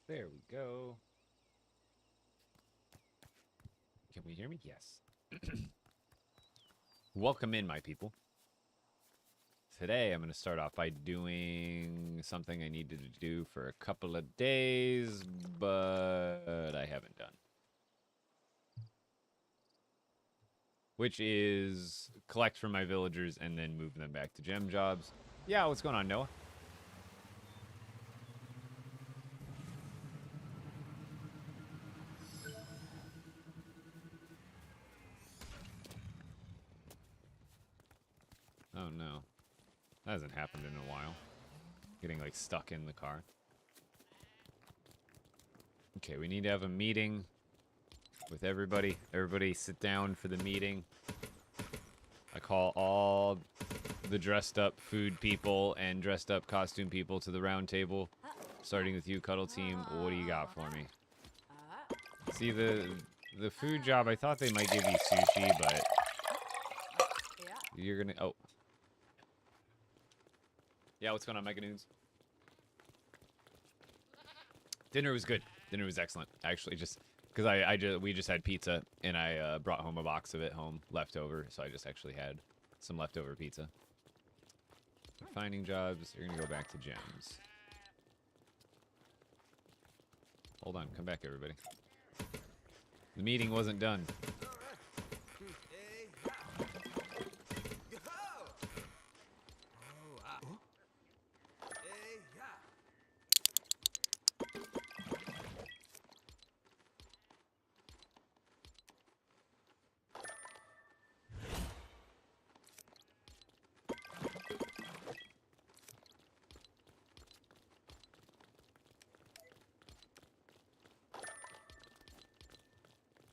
There we go. Can we hear me? Yes. Welcome in, my people. Today, I'm going to start off by doing something I needed to do for a couple of days, but I haven't done. Which is collect from my villagers and then move them back to gem jobs. Yeah, what's going on, Noah? Oh, no. That hasn't happened in a while. Getting, like, stuck in the car. Okay, we need to have a meeting with everybody. Everybody sit down for the meeting. I call all the dressed up food people and dressed up costume people to the round table. Starting with you, Cuddle Team. What do you got for me? See, the food job, I thought they might give you sushi, but you're gonna... Oh. Yeah, what's going on, Mega Noons? Dinner was good. Dinner was excellent. Actually, just because we just had pizza and I brought home a box of it home leftover, so I just actually had some leftover pizza. Finding jobs. You're gonna go back to gems. Hold on, come back, everybody. The meeting wasn't done.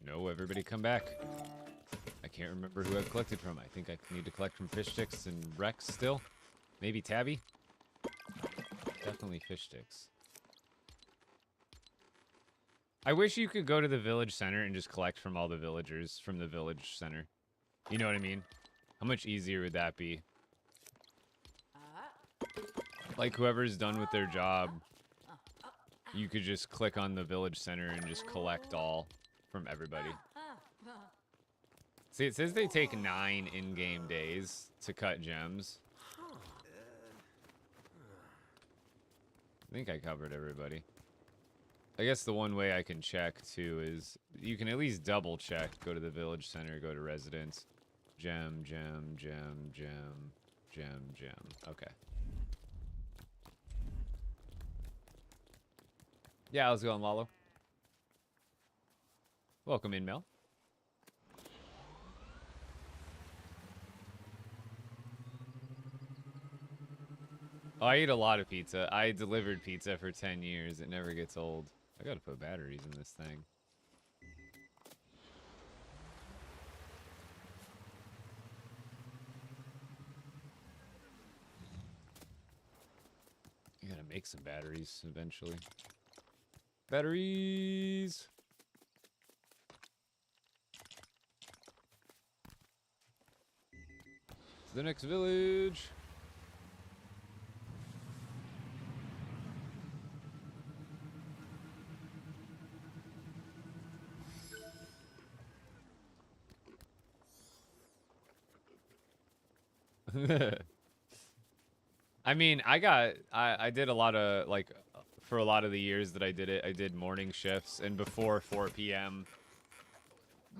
No, everybody come back. I can't remember who I've collected from. I think I need to collect from Fish Sticks and Rex still. Maybe Tabby? Definitely Fish Sticks. I wish you could go to the village center and just collect from all the villagers from the village center. You know what I mean? How much easier would that be? Like, whoever's done with their job, you could just click on the village center and just collect all from everybody. See, it says they take 9 in-game days to cut gems. I think I covered everybody. I guess the one way I can check, too, is you can at least double check. Go to the village center, go to residence. Gem, gem, gem, gem, gem, gem. Okay. Yeah, how's it going, Lalo? Welcome in, Mel. Oh, I eat a lot of pizza. I delivered pizza for 10 years. It never gets old. I gotta put batteries in this thing. I gotta make some batteries eventually. Batteries! To the next village! I mean, I did a lot of, like, for a lot of the years that I did it, I did morning shifts, and before 4 p.m.,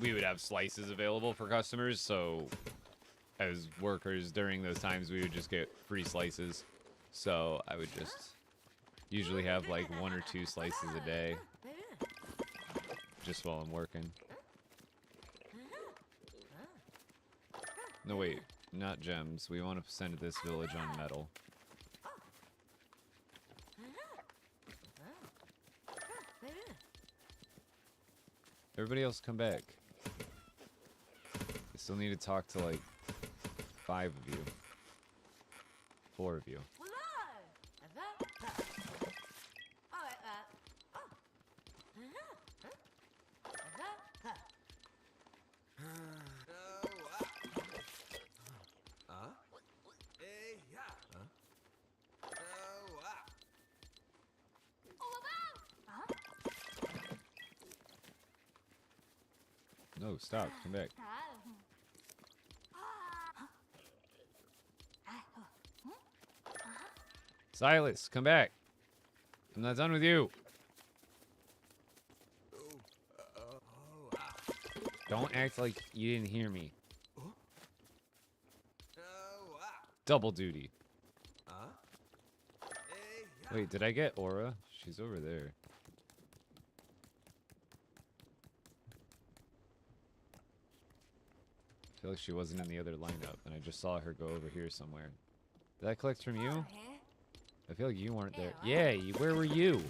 we would have slices available for customers, so as workers during those times, we would just get free slices. So I would just usually have, like, 1 or 2 slices a day, just while I'm working. No, wait. Not gems. We want to send this village on metal. Everybody else come back. I still need to talk to, like, 5 of you. 4 of you. No, stop. Come back. Silas, come back. I'm not done with you. Don't act like you didn't hear me. Double duty. Wait, did I get Aura? She's over there. I feel like she wasn't in the other lineup, and I just saw her go over here somewhere. Did I collect from you? I feel like you weren't there. Yeah, where were you?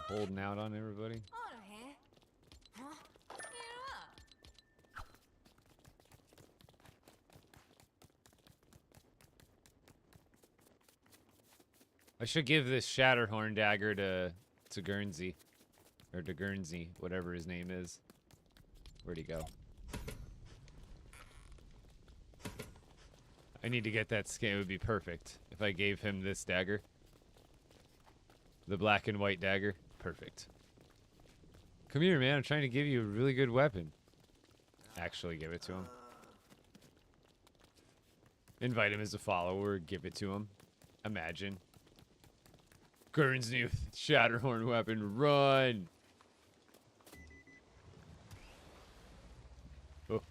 Holding out on everybody? I should give this Shatterhorn dagger to Guernsey. Or to Guernsey, whatever his name is. Where'd he go? I need to get that skin. It would be perfect if I gave him this dagger. The black and white dagger. Perfect. Come here, man. I'm trying to give you a really good weapon. Actually give it to him. Invite him as a follower. Give it to him. Imagine. Guernsey with Shatterhorn weapon. Run! Oh.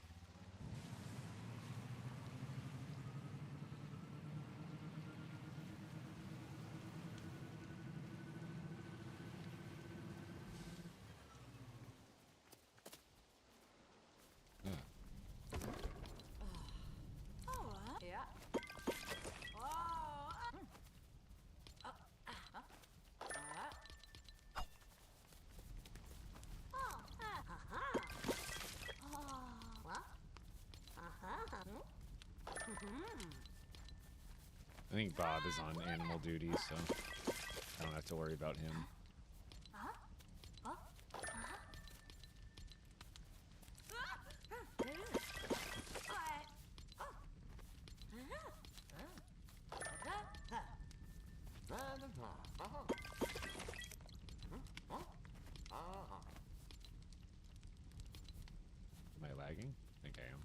I think Bob is on animal duty, so I don't have to worry about him. Am I lagging? I think I am.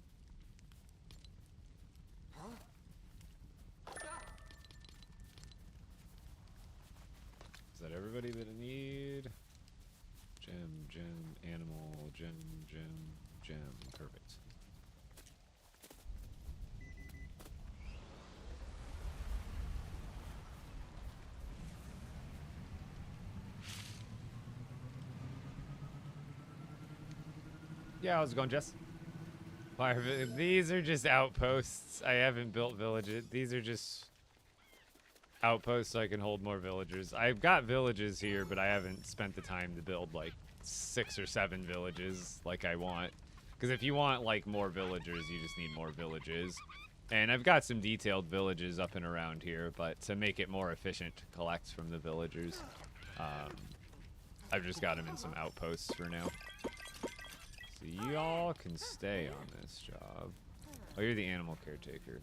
Is that everybody that I need? Gem, animal, gem. Perfect. Yeah, how's it going, Jess? These are just outposts. I haven't built villages. These are just outposts so I can hold more villagers. I've got villages here, but I haven't spent the time to build like 6 or 7 villages like I want. Because if you want like more villagers, you just need more villages. And I've got some detailed villages up and around here, but to make it more efficient to collect from the villagers, I've just got them in some outposts for now. So y'all can stay on this job. Oh, you're the animal caretaker.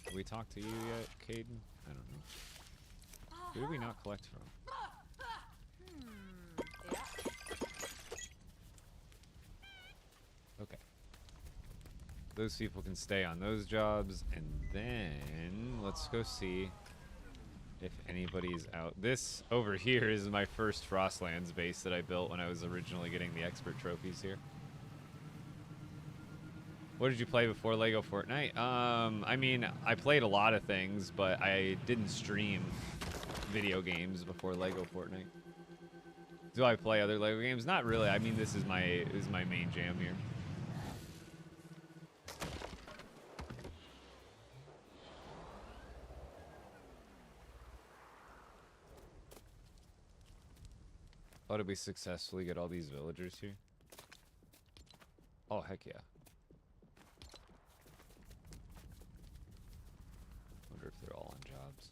Did we talk to you yet, Caden? I don't know. Who did we not collect from? Okay. Those people can stay on those jobs, and then let's go see if anybody's out. This over here is my first Frostlands base that I built when I was originally getting the expert trophies here. What did you play before LEGO Fortnite? I mean, I played a lot of things, but I didn't stream video games before LEGO Fortnite. Do I play other LEGO games? Not really. I mean, this is my main jam here. Oh, did we successfully get all these villagers here? Oh, heck yeah. Wonder if they're all on jobs.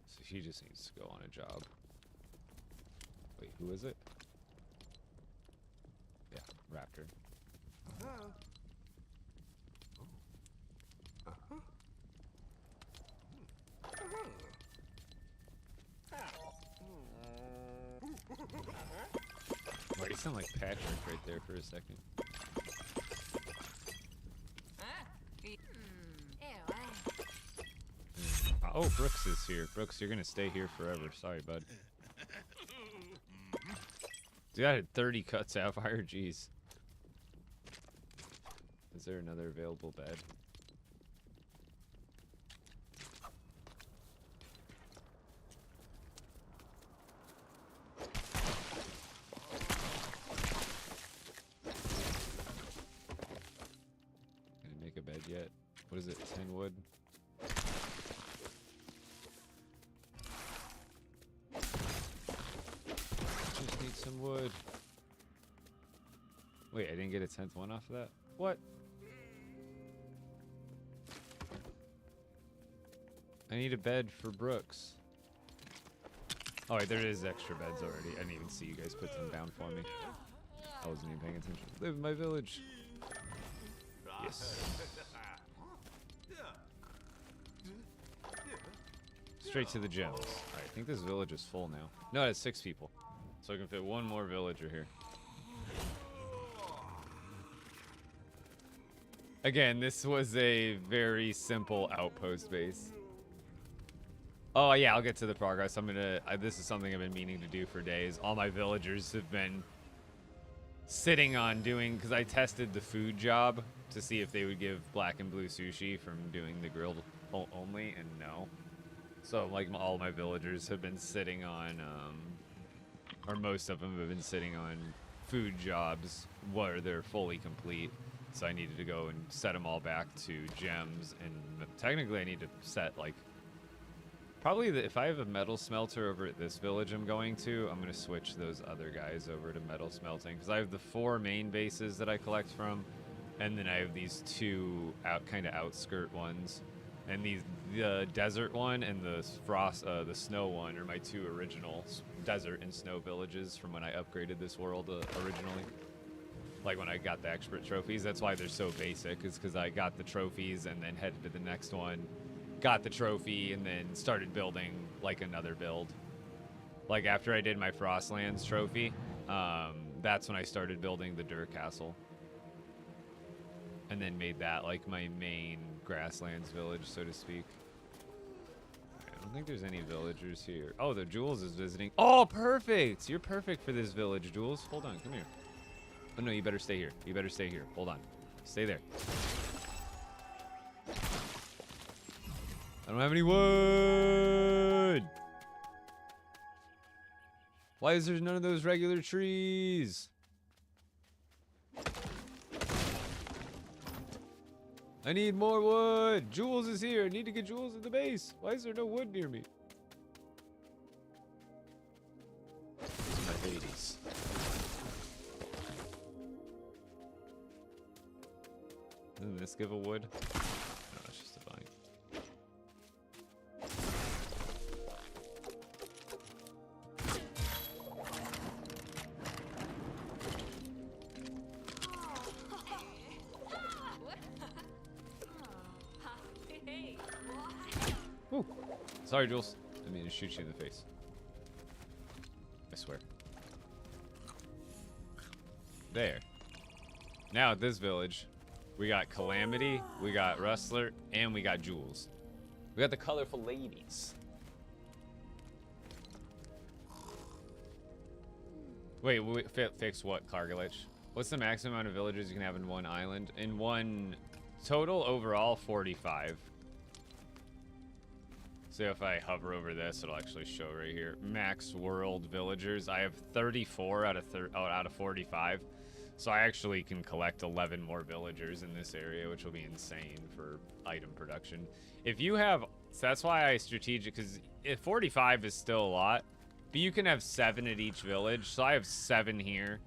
So he just needs to go on a job. Wait, who is it? Yeah, Raptor. sound like Patrick right there for a second. Oh, Brooks is here. Brooks, you're gonna stay here forever. Sorry, bud. Dude, I had 30 cut sapphire. Jeez. Is there another available bed? Can I make a bed yet? What is it? 10 wood? Just need some wood. Wait, I didn't get a 10th one off of that? What? I need a bed for Brooks. Oh wait, there is extra beds already. I didn't even see you guys put them down for me. I wasn't even paying attention. Live in my village. Yes. Straight to the gems. Alright, I think this village is full now. No, it has 6 people. So I can fit one more villager here. Again, this was a very simple outpost base. Oh yeah, I'll get to the progress. This is something I've been meaning to do for days. All my villagers have been sitting on doing, because I tested the food job to see if they would give black and blue sushi from doing the grilled only, and no. So like all my villagers have been sitting on, or most of them have been sitting on food jobs where they're fully complete. So I needed to go and set them all back to gems, and technically I need to set like, probably if I have a metal smelter over at this village I'm going to, I'm going to switch those other guys over to metal smelting. Because I have the 4 main bases that I collect from, and then I have these 2 kind of outskirt ones. And the desert one and the snow one are my 2 original desert and snow villages from when I upgraded this world originally. Like when I got the expert trophies. That's why they're so basic, is because I got the trophies and then headed to the next one. Got the trophy and then started building like another build. Like after I did my Frostlands trophy, that's when I started building the Dur Castle. And then made that like my main grasslands village, so to speak. I don't think there's any villagers here. Oh, the Jules is visiting. Oh, perfect! You're perfect for this village, Jules. Hold on, come here. Oh no, you better stay here. You better stay here. Hold on. Stay there. I don't have any wood! Why is there none of those regular trees? I need more wood! Jules is here! I need to get Jules at the base! Why is there no wood near me? These are my babies. Doesn't this give a wood? No, it's just a vine. Ooh. Sorry, Jules. I didn't mean to shoot you in the face. I swear. There. Now at this village, we got Calamity, we got Rustler, and we got Jules. We got the colorful ladies. Wait, fix what, Cargilich? What's the maximum amount of villagers you can have in one island? In one total overall, 45. So if I hover over this, it'll actually show right here. Max world villagers. I have 34 out of 45. So I actually can collect 11 more villagers in this area, which will be insane for item production. If you have, so that's why I strategic, because 45 is still a lot, but you can have 7 at each village. So I have 7 here,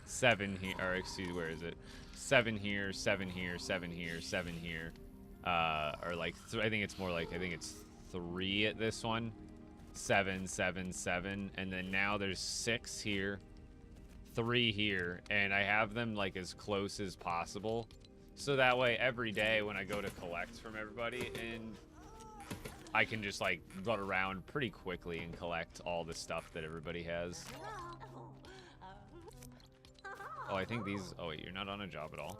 7 here, or excuse me, where is it? 7 here, 7 here, 7 here, 7 here, or like, I think it's more like, I think it's 3 at this one, 7, 7, 7, and then now there's 6 here, 3 here, and I have them like as close as possible, so that way every day when I go to collect from everybody, and I can just like run around pretty quickly and collect all the stuff that everybody has. I think these... Oh, wait, you're not on a job at all.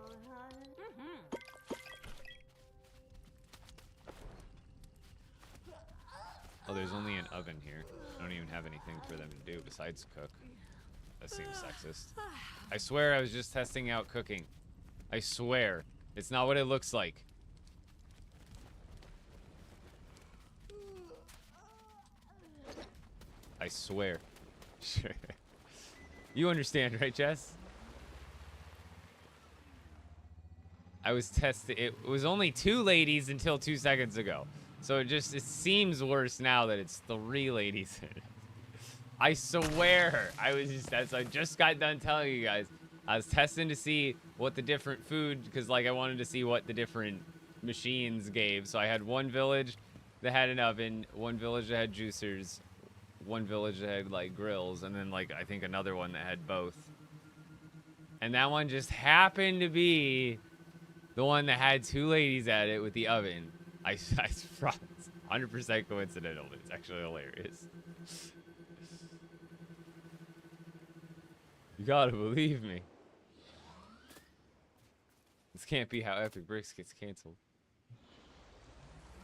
Oh, there's only an oven here. I don't even have anything for them to do besides cook. That seems sexist. I swear I was just testing out cooking. I swear. It's not what it looks like. I swear. Sure. You understand, right, Jess? I was testing. It was only 2 ladies until 2 seconds ago. So it seems worse now that it's 3 ladies. I swear. I just got done telling you guys. I was testing to see what the different food, because like I wanted to see what the different machines gave. So I had one village that had an oven, one village that had juicers, one village that had like grills, and then like I think another one that had both. And that one just happened to be the one that had 2 ladies at it with the oven. I 100% coincidental. It's actually hilarious. You gotta believe me. This can't be how Epic Bricks gets canceled.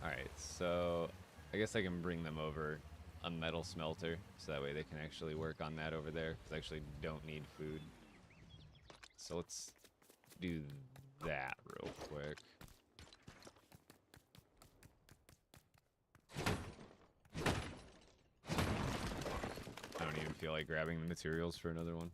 Alright, so I guess I can bring them over a metal smelter so that way they can actually work on that over there, because I actually don't need food. So let's do that real quick. I don't even feel like grabbing the materials for another one.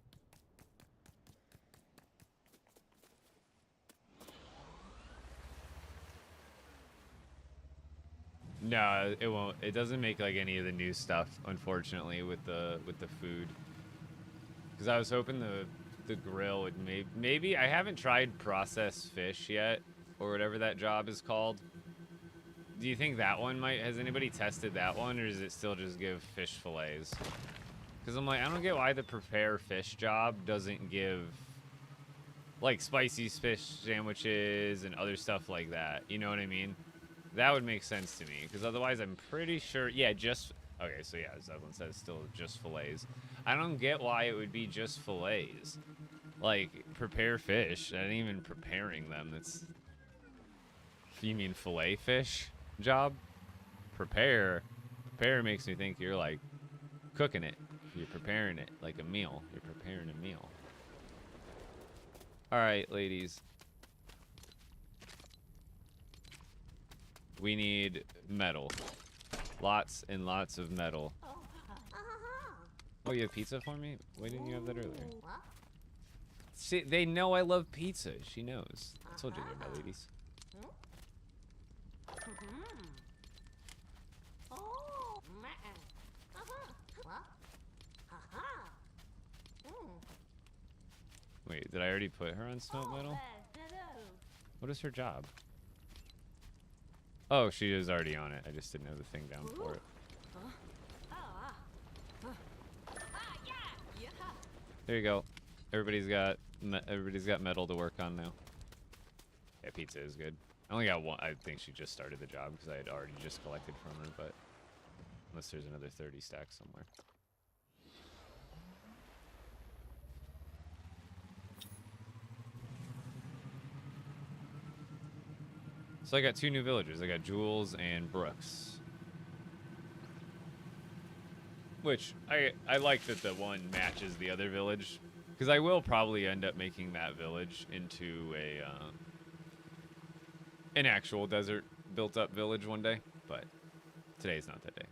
No, it won't. It doesn't make like any of the new stuff, unfortunately, with the food. Because I was hoping the grill would maybe I haven't tried processed fish yet, or whatever that job is called. Do you think that one might? Has anybody tested that one, or does it still just give fish fillets? Because I'm like, I don't get why the prepare fish job doesn't give like spicy fish sandwiches and other stuff like that. You know what I mean? That would make sense to me, because otherwise I'm pretty sure, yeah, just, okay, so yeah, as Evelyn says, still just fillets. I don't get why it would be just fillets. Like, prepare fish, I ain't even preparing them, that's, you mean fillet fish job? Prepare makes me think you're like, cooking it, you're preparing it like a meal, you're preparing a meal. Alright, ladies. We need metal. Lots and lots of metal. Oh, you have pizza for me? Why didn't you have that earlier? See, they know I love pizza. She knows. I told you they're my ladies. Wait, did I already put her on smelt metal? What is her job? Oh, she is already on it. I just didn't have the thing down for it. There you go. Everybody's got metal to work on now. Yeah, pizza is good. I only got one. I think she just started the job because I had already just collected from her, but unless there's another 30 stacks somewhere. So I got 2 new villagers. I got Jules and Brooks. Which, I like that the one matches the other village. Because I will probably end up making that village into an actual desert built up village one day. But today's not that day.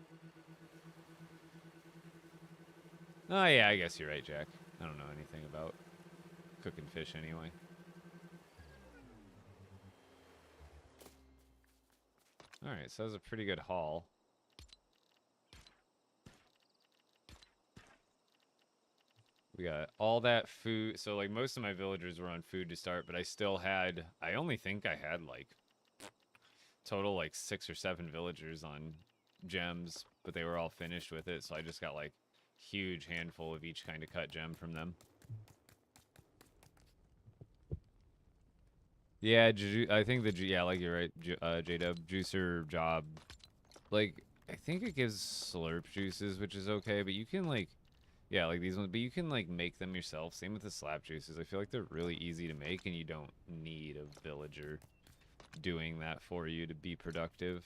Oh yeah, I guess you're right, Jack. I don't know anything about cooking fish anyway. Alright, so that was a pretty good haul. We got all that food. So, like, most of my villagers were on food to start, but I still had... I only think I had, like, total, like, 6 or 7 villagers on gems, but they were all finished with it, so I just got, like, huge handful of each kind of cut gem from them. Yeah, I think yeah, like you're right, J-Dub, juicer job. Like, I think it gives slurp juices, which is okay, but you can Yeah, like these ones, but you can like make them yourself. Same with the slap juices. I feel like they're really easy to make, and you don't need a villager doing that for you to be productive.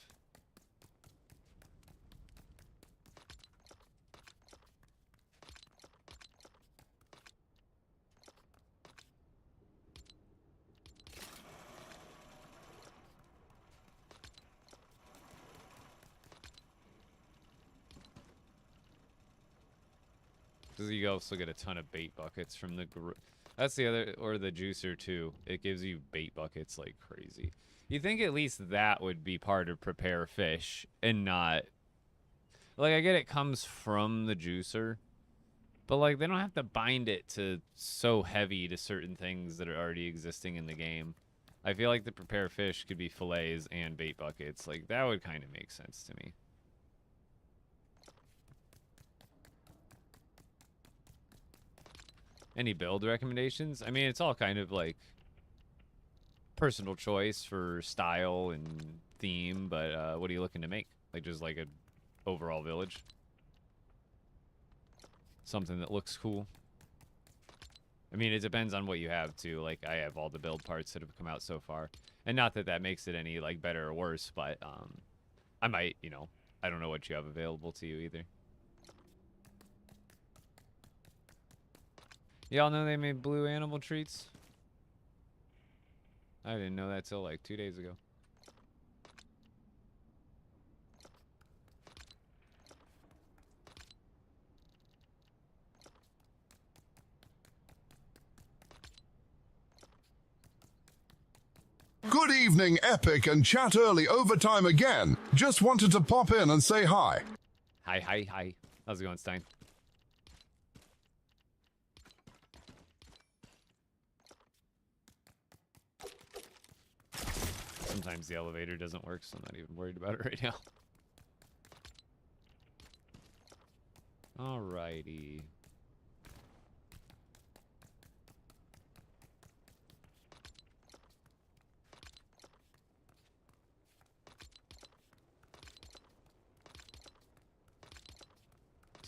Because you also get a ton of bait buckets from the... That's the other... Or the juicer, too. It gives you bait buckets like crazy. You think at least that would be part of prepare fish and not... Like, I get it comes from the juicer, but, like, they don't have to bind it to so heavy to certain things that are already existing in the game. I feel like the prepare fish could be fillets and bait buckets. Like, that would kind of make sense to me. Any build recommendations? I mean, it's all kind of like personal choice for style and theme, but what are you looking to make? Like just like a overall village? Something that looks cool. I mean, it depends on what you have too. Like I have all the build parts that have come out so far. And not that that makes it any like better or worse, but I might, you know, I don't know what you have available to you either. Y'all know they made blue animal treats? I didn't know that till like 2 days ago. Good evening, Epic and Chat Early Overtime again. Just wanted to pop in and say hi. Hi. How's it going, Stein? Sometimes the elevator doesn't work, so I'm not even worried about it right now. Alrighty.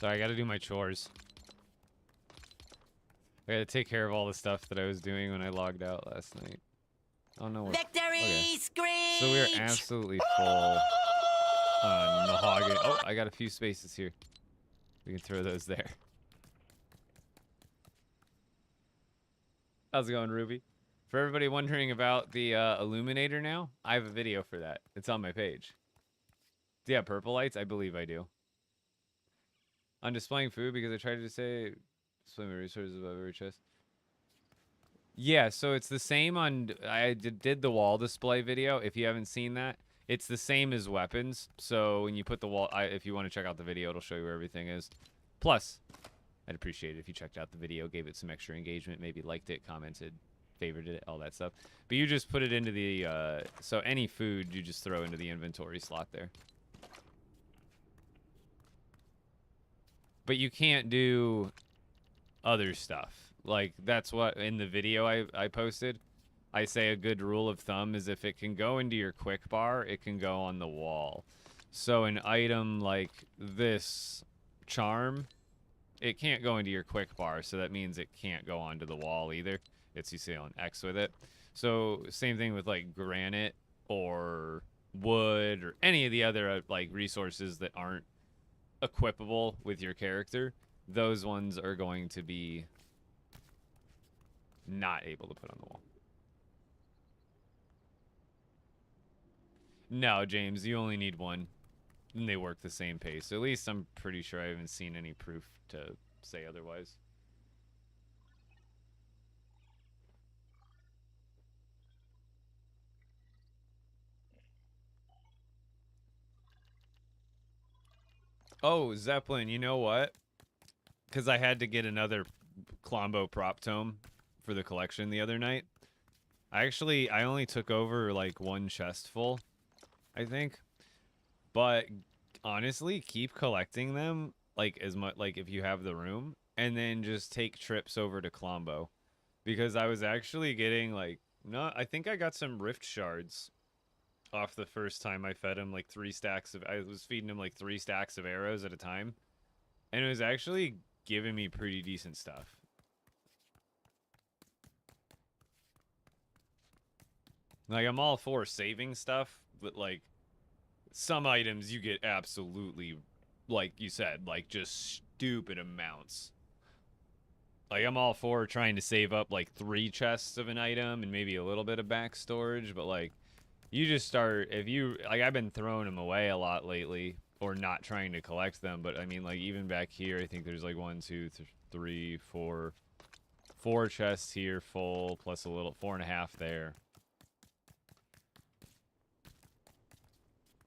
Sorry, I gotta do my chores. I gotta take care of all the stuff that I was doing when I logged out last night. Oh no. Victory okay. screech! So we are absolutely full on mahogany. Oh, I got a few spaces here. We can throw those there. How's it going, Ruby? For everybody wondering about the illuminator now, I have a video for that. It's on my page. Do you have purple lights? I believe I do. I'm displaying food because I tried to say display my resources above every chest. Yeah, so it's the same on... I did the wall display video. If you haven't seen that, it's the same as weapons. So when you put the wall... if you want to check out the video, it'll show you where everything is. Plus, I'd appreciate it if you checked out the video, gave it some extra engagement, maybe liked it, commented, favorited it, all that stuff. But you just put it into the... so any food, you just throw into the inventory slot there. But you can't do other stuff. Like, that's what, in the video I posted, I say a good rule of thumb is if it can go into your quick bar, it can go on the wall. So an item like this charm, it can't go into your quick bar, so that means it can't go onto the wall either. It's, you see on X with it. So same thing with like granite or wood or any of the other like resources that aren't equipable with your character. Those ones are going to be not able to put on the wall. No, James, you only need one. And they work the same pace. At least I'm pretty sure I haven't seen any proof to say otherwise. Oh, Zeppelin, you know what? Because I had to get another Klombo prop tome for the collection the other night. I only took over like one chest full, I think. But honestly, keep collecting them like as much, like if you have the room, and then just take trips over to Klombo, because I was actually getting like, no, I think I got some rift shards off the first time I fed him like 3 stacks of, I was feeding him like 3 stacks of arrows at a time, and it was actually giving me pretty decent stuff. Like, I'm all for saving stuff, but, like, some items you get absolutely, like you said, like, just stupid amounts. Like, I'm all for trying to save up, like, 3 chests of an item and maybe a little bit of back storage, but, like, you just start, if you, like, I've been throwing them away a lot lately, or not trying to collect them, but, I mean, like, even back here, I think there's, like, 1, 2, 3, 4, 4 chests here full, plus a little, 4.5 there.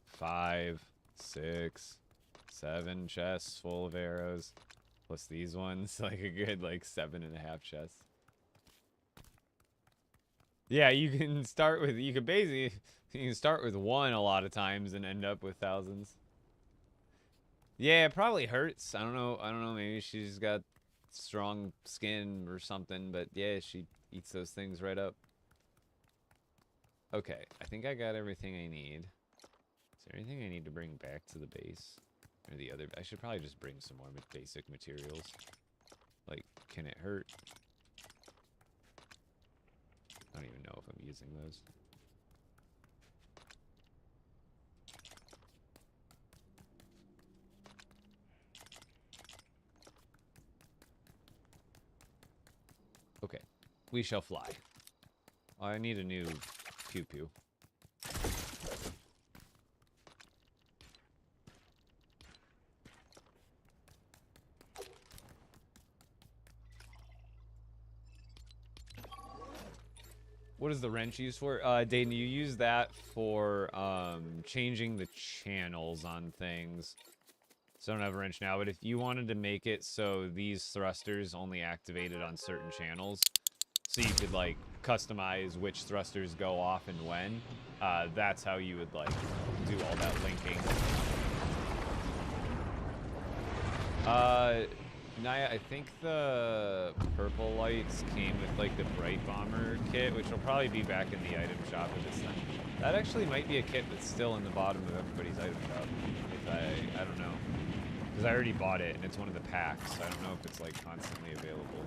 5, 6, 7 chests full of arrows. Plus these ones, like a good, like, 7.5 chests. Yeah, you can start with, you can basically, you can start with 1 a lot of times and end up with thousands. Yeah, it probably hurts. I don't know, maybe she's got strong skin or something, but yeah, she eats those things right up. Okay, I think I got everything I need. Is there anything I need to bring back to the base? Or the other, I should probably just bring some more basic materials. Like, can it hurt? I don't even know if I'm using those. Okay, we shall fly. I need a new pew-pew. What is the wrench used for? Dayton, you use that for changing the channels on things. So I don't have a wrench now, but if you wanted to make it so these thrusters only activated on certain channels, so you could, like, customize which thrusters go off and when, that's how you would, like, do all that linking. Naya, I think the purple lights came with, like, the Bright Bomber kit, which will probably be back in the item shop at this time. That actually might be a kit that's still in the bottom of everybody's item shop. If I don't know. Because I already bought it, and it's one of the packs, so I don't know if it's, like, constantly available.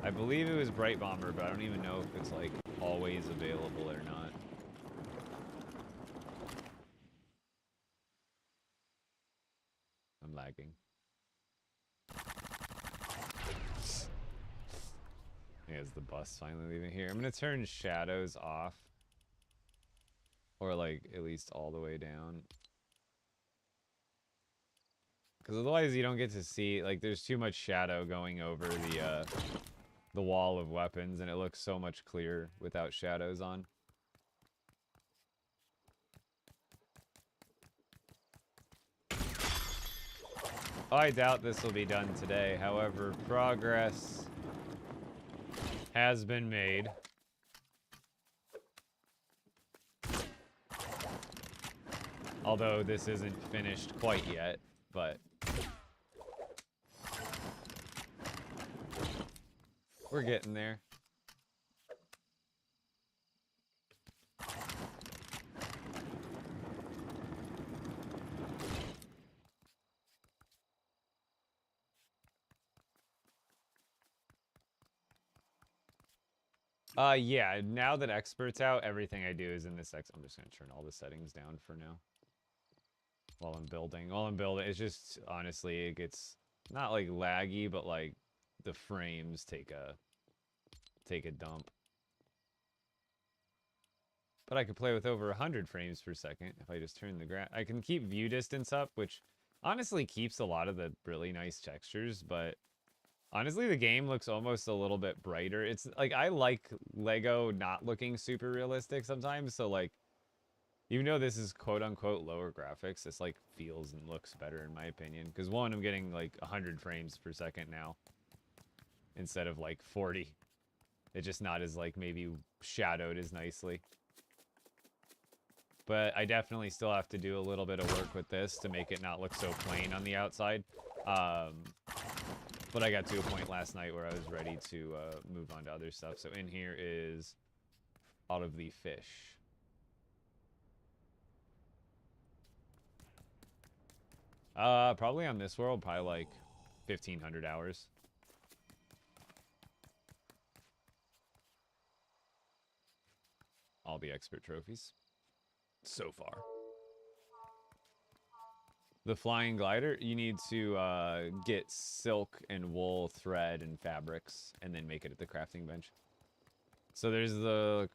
I believe it was Bright Bomber, but I don't even know if it's, like, always available or not. I'm lagging. As the bus finally leaving here. I'm gonna turn shadows off. Or, like, at least all the way down. Because otherwise you don't get to see, like, there's too much shadow going over the wall of weapons, and it looks so much clearer without shadows on. I doubt this will be done today. However, progress has been made. Although this isn't finished quite yet, but we're getting there. Yeah, now that Expert's out, everything I do is in this I'm just gonna turn all the settings down for now. While I'm building. It's just, honestly, it gets not, like, laggy, but, like, the frames take a dump. But I could play with over 100 frames per second if I just turn the I can keep view distance up, which honestly keeps a lot of the really nice textures, but honestly, the game looks almost a little bit brighter. It's, like, I like LEGO not looking super realistic sometimes, so, like, even though this is quote-unquote lower graphics, this, like, feels and looks better in my opinion. Because, one, I'm getting, like, 100 frames per second now. Instead of, like, 40. It's just not as, like, maybe shadowed as nicely. But I definitely still have to do a little bit of work with this to make it not look so plain on the outside. But I got to a point last night where I was ready to move on to other stuff. So in here is all of the fish. Probably on this world, probably like 1,500 hours. All the expert trophies. So far. The flying glider, you need to get silk and wool, thread, and fabrics, and then make it at the crafting bench. So there's the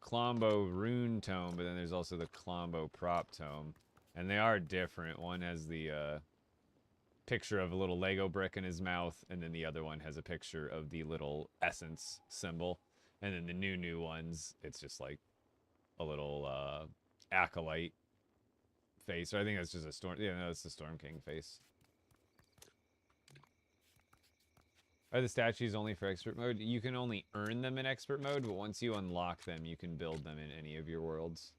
Klombo rune tome, but then there's also the Klombo prop tome, and they are different. One has the picture of a little Lego brick in his mouth, and then the other one has a picture of the little essence symbol. And then the new ones, it's just like a little acolyte face. Or I think that's just a storm. Yeah, no, it's the Storm King face. Are the statues only for expert mode? You can only earn them in expert mode, but once you unlock them, you can build them in any of your worlds.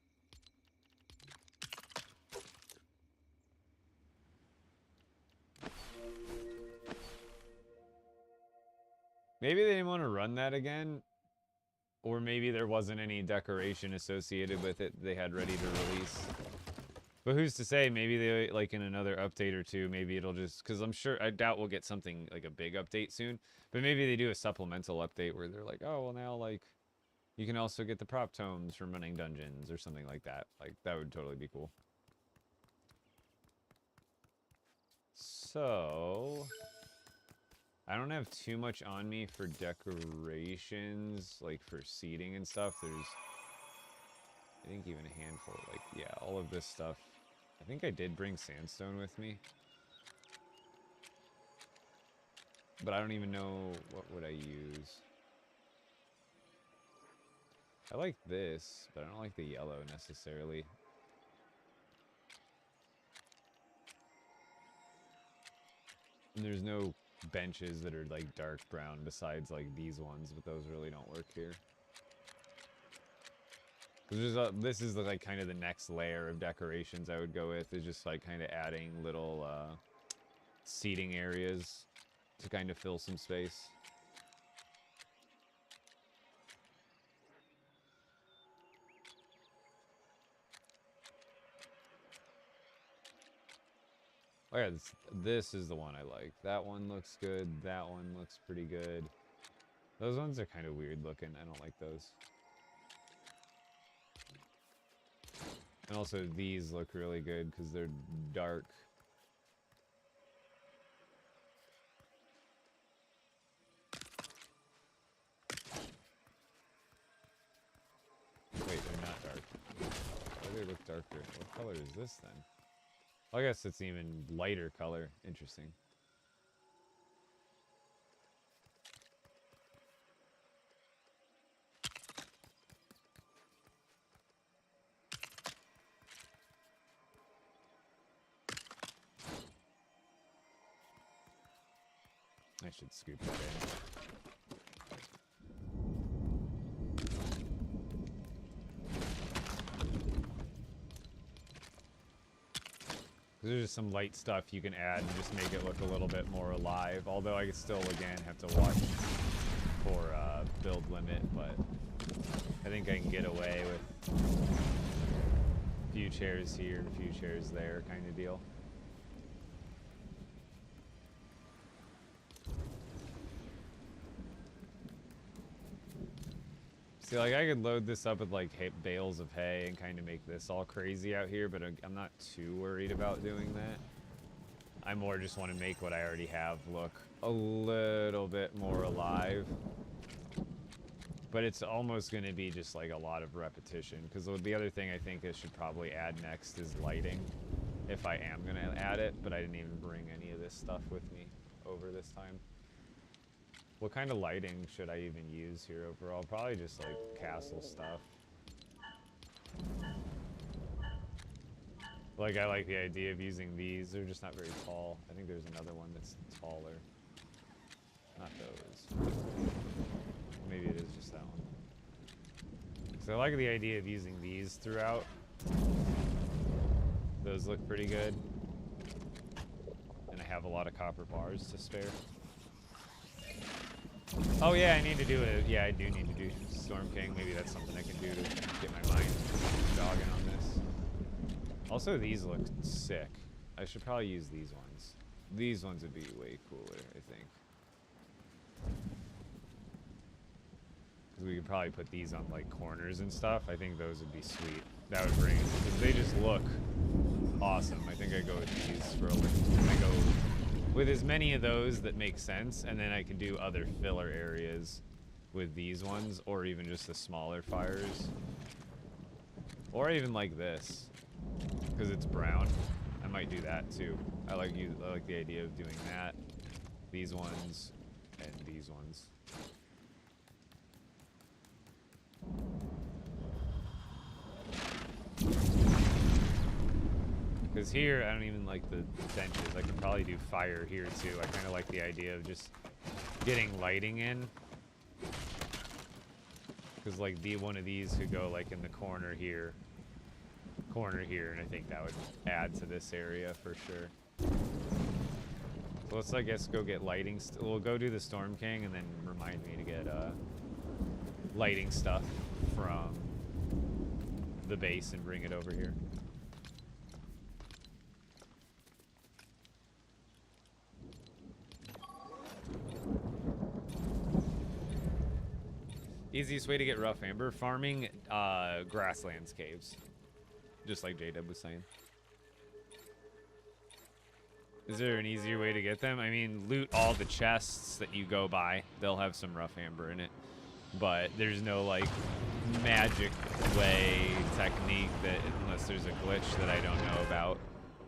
Maybe they didn't want to run that again. Or maybe there wasn't any decoration associated with it they had ready to release. But who's to say? Maybe they, like, in another update or two, maybe it'll just... Because I'm sure... I doubt we'll get something, like, a big update soon. But maybe they do a supplemental update where they're like, oh, well, now, like... You can also get the prop tomes from running dungeons or something like that. Like, that would totally be cool. So... I don't have too much on me for decorations, like for seating and stuff. There's, I think, even a handful. Like, yeah, all of this stuff. I think I did bring sandstone with me. But I don't even know what would I use. I like this, but I don't like the yellow necessarily. And there's no benches that are like dark brown besides like these ones, but those really don't work here. This is like kind of the next layer of decorations I would go with, is just like kind of adding little seating areas to kind of fill some space. Oh yeah, this is the one I like. That one looks good. That one looks pretty good. Those ones are kind of weird looking. I don't like those. And also these look really good because they're dark. Wait, they're not dark. Why do they look darker? What color is this then? Well, I guess it's even lighter color. Interesting. I should scoop that in. There's just some light stuff you can add and just make it look a little bit more alive. Although I still, again, have to watch for build limit, but I think I can get away with a few chairs here and a few chairs there kind of deal. See, like, I could load this up with, like, bales of hay and kind of make this all crazy out here, but I'm not too worried about doing that. I more just want to make what I already have look a little bit more alive. But it's almost going to be just, like, a lot of repetition, because the other thing I think I should probably add next is lighting, if I am going to add it, but I didn't even bring any of this stuff with me over this time. What kind of lighting should I even use here overall? Probably just like castle stuff. Like, I like the idea of using these. They're just not very tall. I think there's another one that's taller. Not those. Maybe it is just that one. So I like the idea of using these throughout. Those look pretty good. And I have a lot of copper bars to spare. Oh yeah, I need to do it. Yeah, I do need to do Storm King. Maybe that's something I can do to get my mind jogging on this. Also, these look sick. I should probably use these ones. These ones would be way cooler, I think. We could probably put these on like corners and stuff. I think those would be sweet. That would bring, because they just look awesome. I think I go with these for a little. I go with as many of those that make sense, and then I can do other filler areas with these ones, or even just the smaller fires. Or even like this, because it's brown. I might do that too. I like the idea of doing that. These ones, and these ones. Because here, I don't even like the benches. I could probably do fire here too. I kind of like the idea of just getting lighting in. Because like one of these could go like in the corner here, and I think that would add to this area for sure. So let's, I guess, go get lighting. We'll go do the Storm King and then remind me to get lighting stuff from the base and bring it over here. Easiest way to get rough amber farming, grasslands caves, just like J-Dub was saying. Is there an easier way to get them? I mean, loot all the chests that you go by. They'll have some rough amber in it, but there's no like magic way technique that, unless there's a glitch that I don't know about.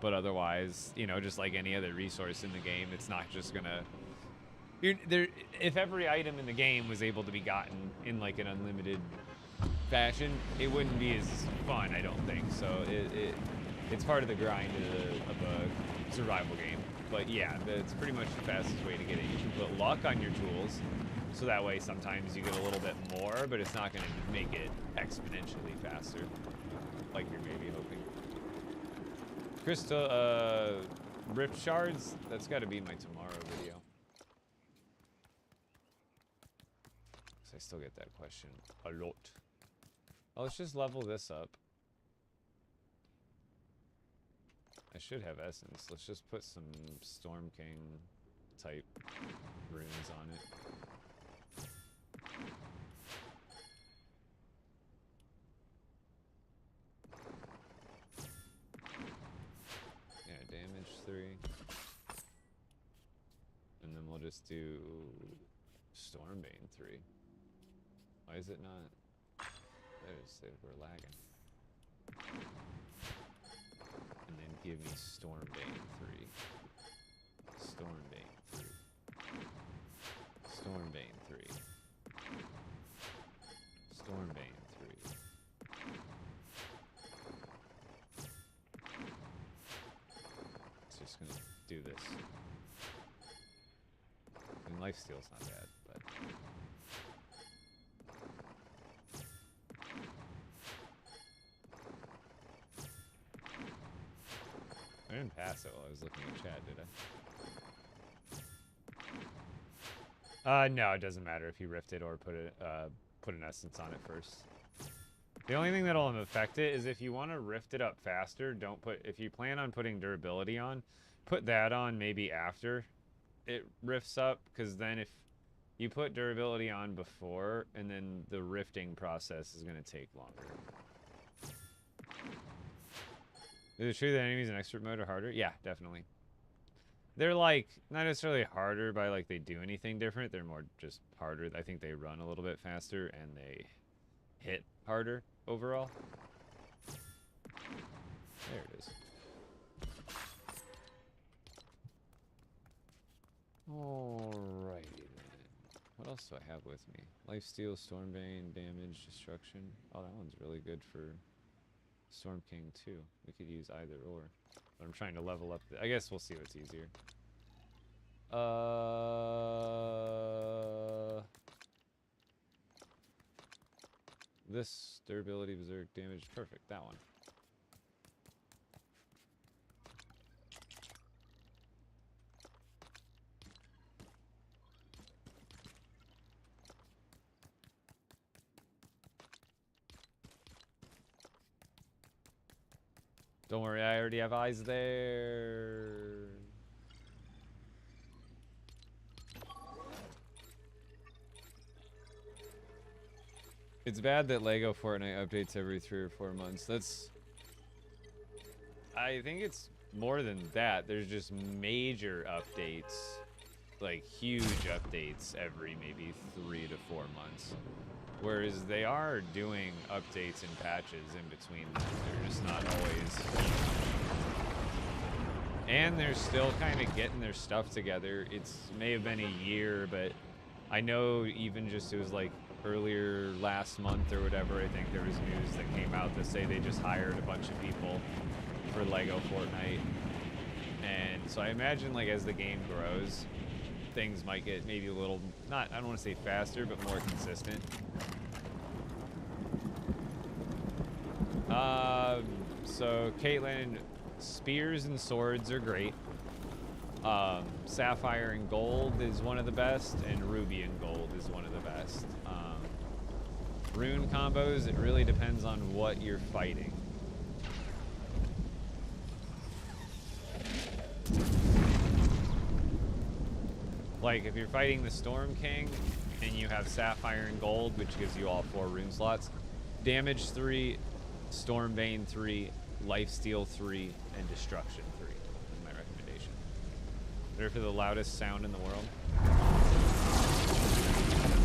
But otherwise, you know, just like any other resource in the game, it's not just gonna. If every item in the game was able to be gotten in like an unlimited fashion, it wouldn't be as fun, I don't think. So it's part of the grind of a survival game. But yeah, it's pretty much the fastest way to get it. You can put luck on your tools, so that way sometimes you get a little bit more, but it's not going to make it exponentially faster, like you're maybe hoping. Crystal, rift shards, that's got to be my tomorrow video. I still get that question a lot. Oh, let's just level this up. I should have essence. Let's just put some Storm King type runes on it. Yeah, damage 3. And then we'll just do Stormbane 3. Why is it not? We're lagging. And then give me Stormbane 3. Stormbane 3. Stormbane 3. Stormbane 3. It's just gonna do this. I mean, lifesteal's not bad, but. I didn't pass it while I was looking at chat, did I? No, it doesn't matter if you rift it or put an essence on it first. The only thing that'll affect it is if you want to rift it up faster, don't put, if you plan on putting durability on, put that on maybe after it rifts up, because then if you put durability on before, and then the rifting process is going to take longer. Is it true that enemies in expert mode are harder? Yeah, definitely. They're like, not necessarily harder by like they do anything different. They're more just harder. I think they run a little bit faster and they hit harder overall. There it is. Alrighty then. What else do I have with me? Lifesteal, Stormbane, damage, destruction. Oh, that one's really good for Storm King too. We could use either or. But I'm trying to level up. I guess we'll see what's easier. This durability, berserk, damage, perfect. That one. Don't worry, I already have eyes there. It's bad that LEGO Fortnite updates every 3 or 4 months. I think it's more than that. There's just major updates, like huge updates every maybe 3 to 4 months. Whereas they are doing updates and patches in between them. They're just not always. And they're still kind of getting their stuff together. It's may have been a year, but I know even just it was like earlier last month or whatever, I think there was news that came out to say they just hired a bunch of people for LEGO Fortnite. And so I imagine like as the game grows, things might get maybe a little, I don't want to say faster, but more consistent. So Caitlin, spears and swords are great. Sapphire and gold is one of the best, and ruby and gold is one of the best. Rune combos, it really depends on what you're fighting. Like if you're fighting the Storm King and you have Sapphire and Gold, which gives you all 4 rune slots, damage 3, Stormbane 3, Lifesteal 3, and Destruction 3 is my recommendation. They're for the loudest sound in the world.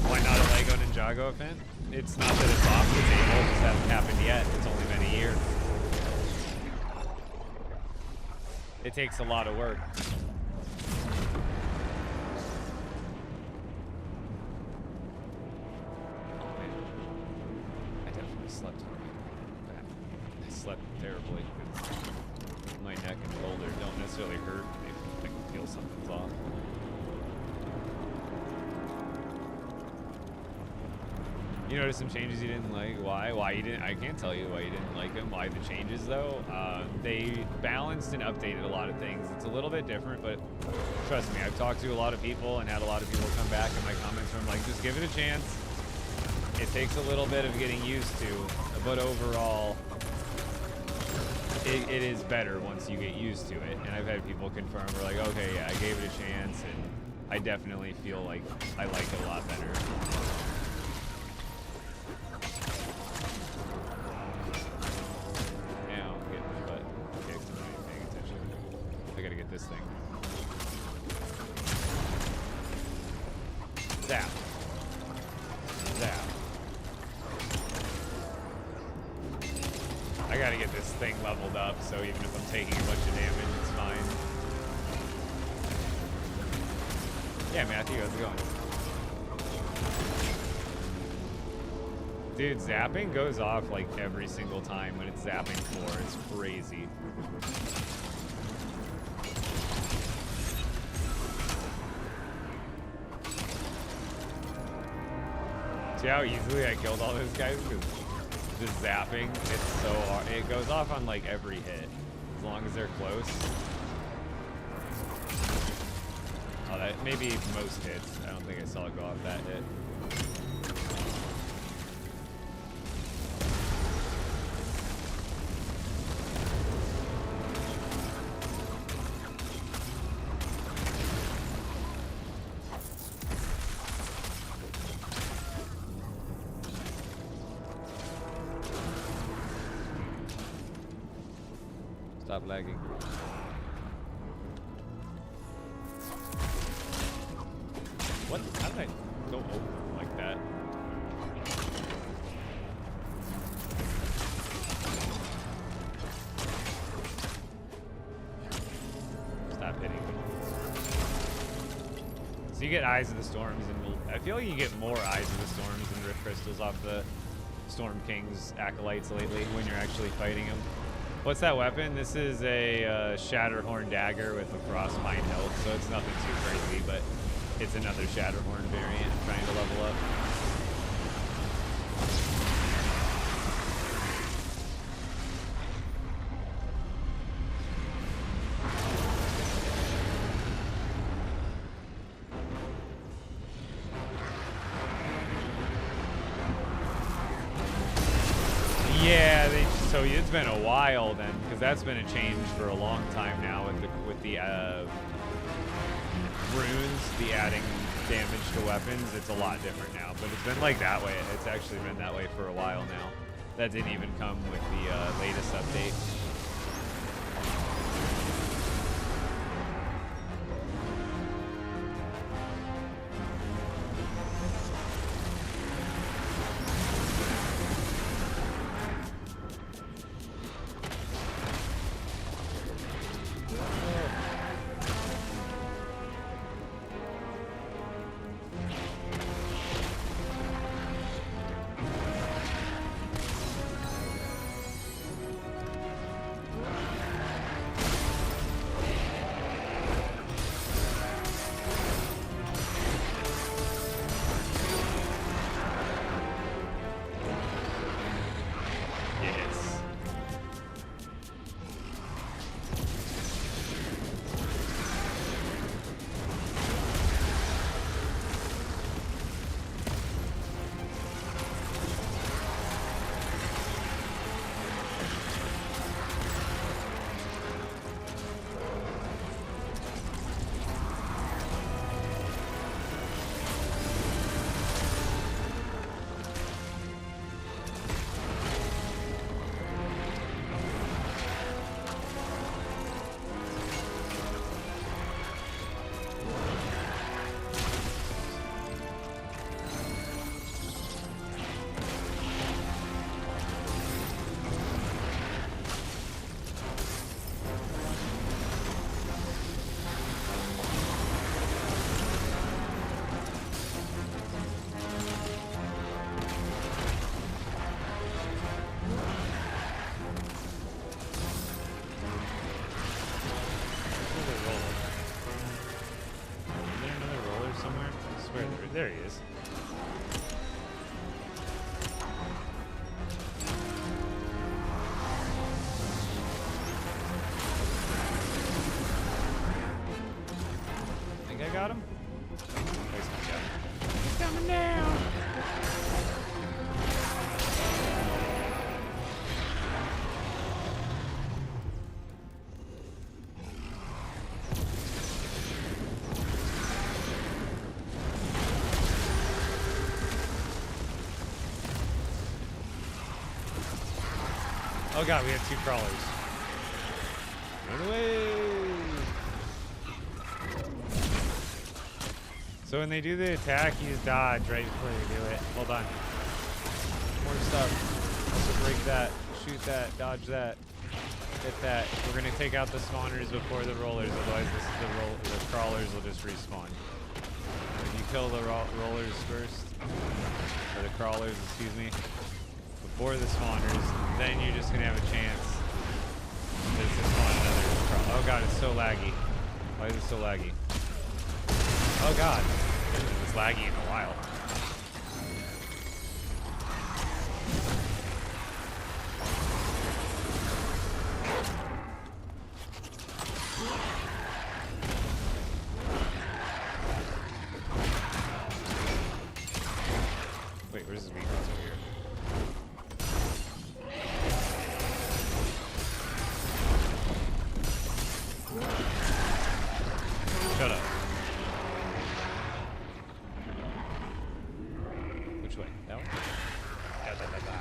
Why not a LEGO Ninjago event? It's not that it's off the table, it just hasn't happened yet. It's only been a year. It takes a lot of work. Slept terribly because my neck and shoulder don't necessarily hurt. I can feel something's off. You noticed some changes you didn't like. Why you didn't? I can't tell you why you didn't like them. Why the changes though? They balanced and updated a lot of things. It's a little bit different, but trust me, I've talked to a lot of people and had a lot of people come back in my comments where I'm like, just give it a chance. It takes a little bit of getting used to, but overall, it is better once you get used to it. And I've had people confirm, we're like, okay, yeah, I gave it a chance, and I definitely feel like I like it a lot better. Now I'm getting my butt kicked and I'm not paying attention. I gotta get this thing. Zap. Zap. I gotta get this thing leveled up, so even if I'm taking a bunch of damage, it's fine. Yeah, Matthew, how's it going? Dude, zapping goes off like every single time when it's zapping 4. It's crazy. See how easily I killed all those guys? Just zapping, it's so hard. It goes off on like every hit, as long as they're close. Oh, that maybe most hits. I don't think I saw it go off that hit. Stop lagging. What? How did I go over like that? Stop hitting me. So you get Eyes of the Storms, and I feel like you get more Eyes of the Storms and Rift Crystals off the Storm King's Acolytes lately when you're actually fighting them. What's that weapon? This is a Shatterhorn dagger with a Frostbite hilt, so it's nothing too crazy, but it's another Shatterhorn variant trying to level up. Yeah, so it's been a while then, because that's been a change for a long time now with the runes, the adding damage to weapons, it's a lot different now. But it's been like that way. It's actually been that way for a while now. That didn't even come with the latest update. There he is. Think I got him? He's coming down. Oh god, we have 2 crawlers. Run away! So when they do the attack, you just dodge right before they do it. Hold on. More stuff. Also break that, shoot that, dodge that, hit that. We're gonna take out the spawners before the rollers, otherwise the crawlers will just respawn. If you kill the rollers first, or the crawlers, excuse me, before the spawners, then you're just gonna have a chance to spawn another. Oh god, it's so laggy. Why is it so laggy? Oh god, it was laggy in a while. Wait, where's his weakness over here? Shut up. Which way? That one? Da, da, da, da.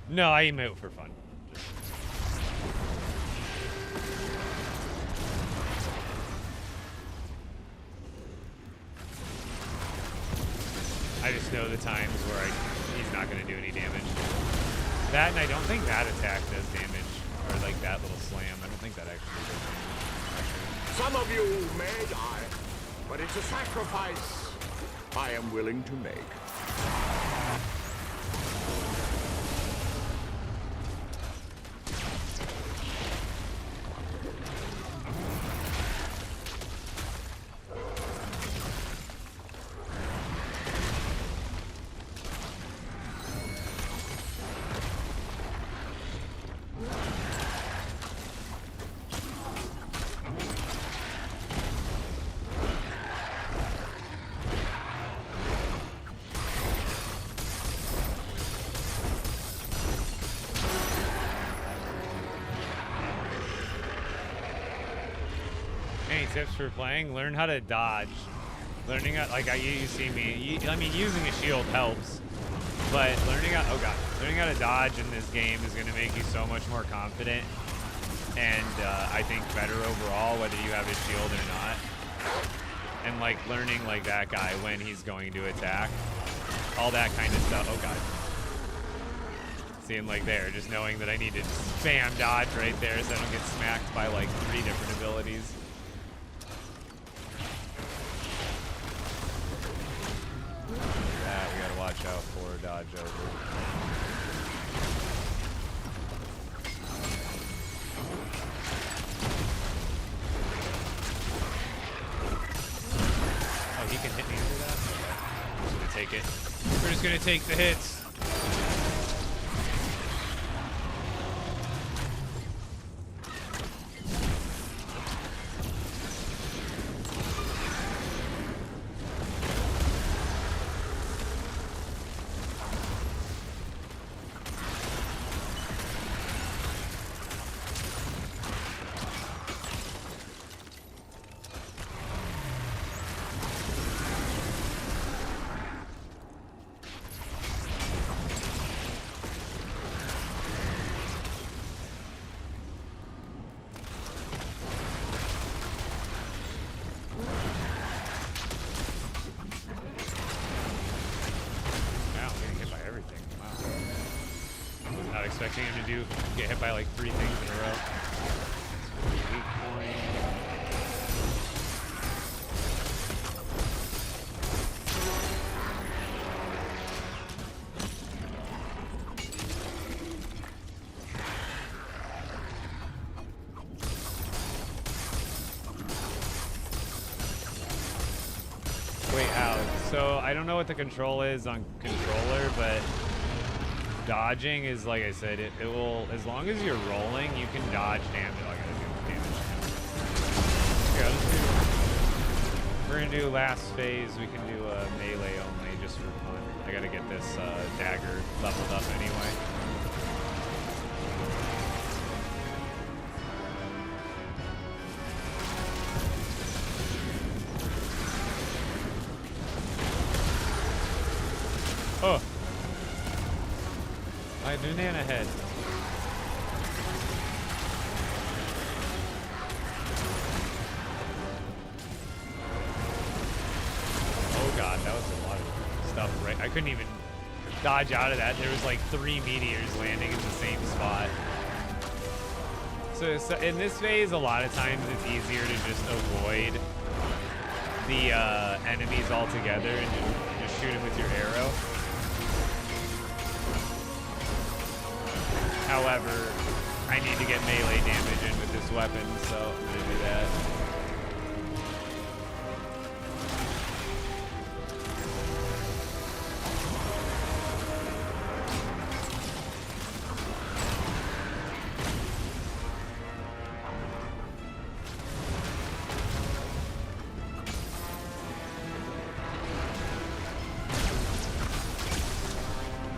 No, I emote for fun. I just know the times where he's not going to do any damage. That, and I don't think that attack does damage. Or like that little slam. I don't think that actually does damage. Some of you may die, but it's a sacrifice I am willing to make. Any tips for playing? Learn how to dodge. Learning how, like you see me. I mean, using a shield helps, but learning how to dodge in this game is going to make you so much more confident, and I think better overall, whether you have a shield or not. And like learning like that guy when he's going to attack, all that kind of stuff. Oh god. Seeing like there, just knowing that I need to spam dodge right there so I don't get smacked by like 3 different abilities. That we gotta watch out for dodge over. Oh, he can hit me through that? Okay. I'm just gonna take it. We're just gonna take the hits. Expecting him to get hit by like 3 things in a row. Weak point. Wait, how? So I don't know what the control is on controller, but dodging is, like I said, it will, as long as you're rolling, you can dodge damage. Oh, I gotta do damage. Yeah, we're gonna do last phase. We can do a melee only just for fun. I gotta get this dagger leveled up anyway. Oh! My banana head. Oh god, that was a lot of stuff, right? I couldn't even dodge out of that. There was like 3 meteors landing in the same spot. So in this phase, a lot of times it's easier to just avoid the enemies altogether and just shoot them with your arrow. However, I need to get melee damage in with this weapon, so I'm gonna do that.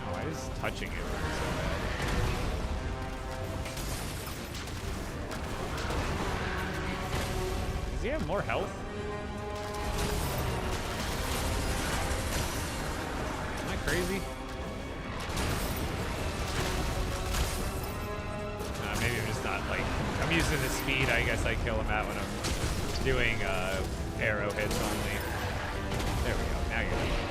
Oh, why is touching it so bad? Does he have more health? Am I crazy? Maybe I'm just not, like, I'm using the speed I guess I kill him at when I'm doing arrow hits only. There we go, now you're good.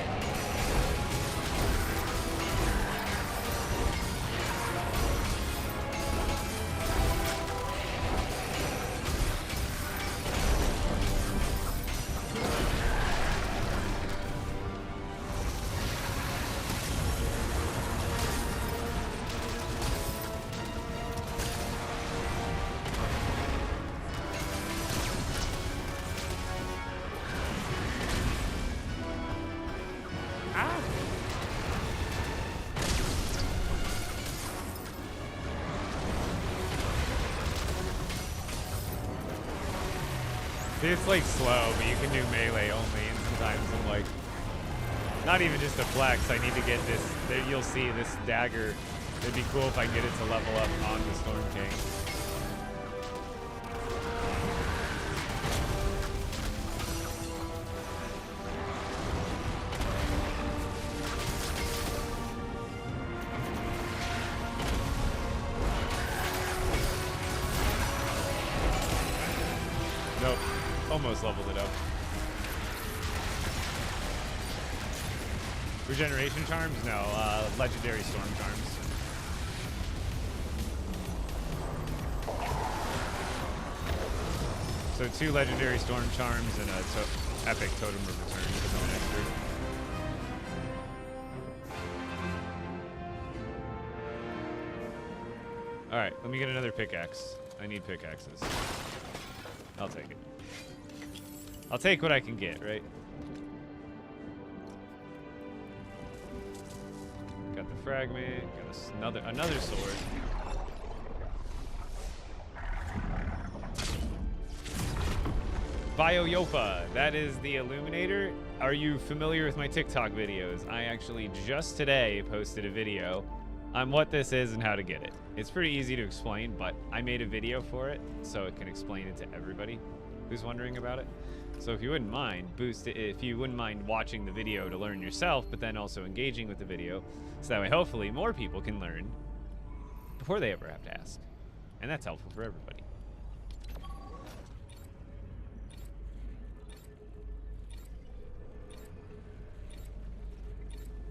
It's like slow, but you can do melee only, and sometimes I'm like, not even just a flex, I need to get this, you'll see this dagger. It'd be cool if I can get it to level up on the Storm King. almost leveled it up. Regeneration charms? No, legendary storm charms. So 2 legendary storm charms and a epic totem of return for the next group. Alright, let me get another pickaxe. I need pickaxes. I'll take it. I'll take what I can get, right? Got the fragment, got another sword. Bioyopa, that is the Illuminator. Are you familiar with my TikTok videos? I actually just today posted a video on what this is and how to get it. It's pretty easy to explain, but I made a video for it so it can explain it to everybody who's wondering about it. So if you wouldn't mind, if you wouldn't mind watching the video to learn yourself, but then also engaging with the video, so that way hopefully more people can learn before they ever have to ask. And that's helpful for everybody.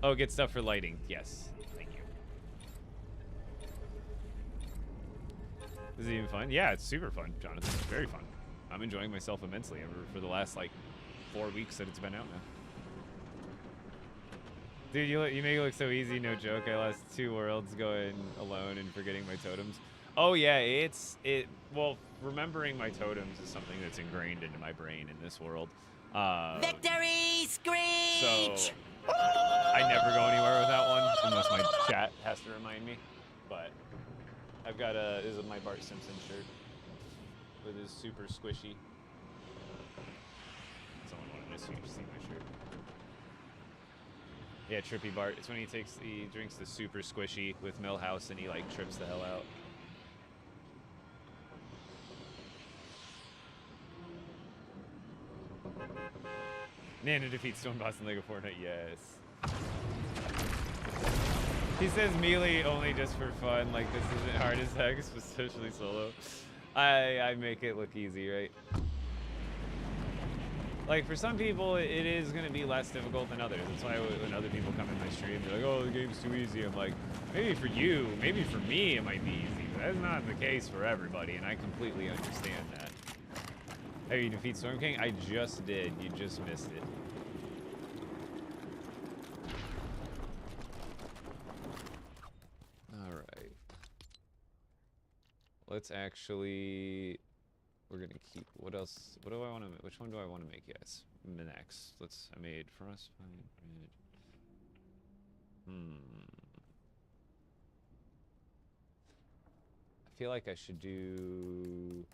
Oh, get stuff for lighting. Yes. Thank you. Is it even fun? Yeah, it's super fun, Jonathan. It's very fun. I'm enjoying myself immensely for the last, like, 4 weeks that it's been out now. Dude, you make it look so easy, no joke. I lost 2 worlds going alone and forgetting my totems. Oh, yeah, well, remembering my totems is something that's ingrained into my brain in this world. Victory screech! So, I never go anywhere without one, unless my chat has to remind me. But I've got this is my Bart Simpson shirt with his super squishy. Someone wanted to see my shirt. Yeah, Trippy Bart. It's when he drinks the super squishy with Millhouse and he like trips the hell out. Nana defeats Stone Boss in LEGO Fortnite, yes. He says melee only just for fun, like this isn't hard as heck, especially solo. I make it look easy, right? Like for some people, it is gonna be less difficult than others. That's why when other people come in my stream, they're like, oh, the game's too easy. I'm like, maybe for you, maybe for me, it might be easy, but that's not the case for everybody, and I completely understand that. Hey, you defeat Storm King? I just did. You just missed it. Alright. Let's actually... We're gonna keep... What else? What do I want to... Which one do I want to make? Yes. Next. I made Frostbite. I feel like I should do...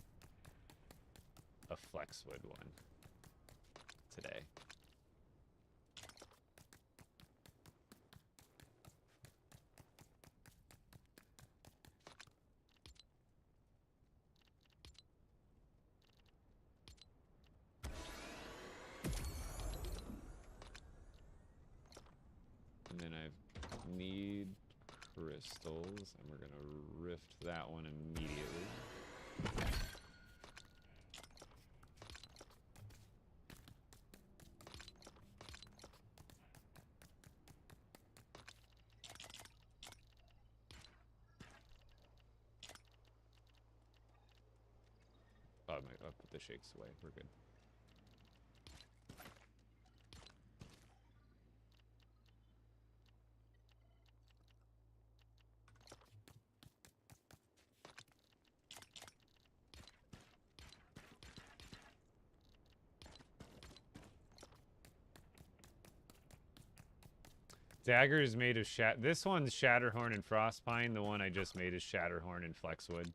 a Flexwood one today. And then I need crystals, and we're gonna rift that one immediately. I'll put the shakes away. We're good. Dagger is made of this one's Shatterhorn and Frostpine. The one I just made is Shatterhorn and Flexwood.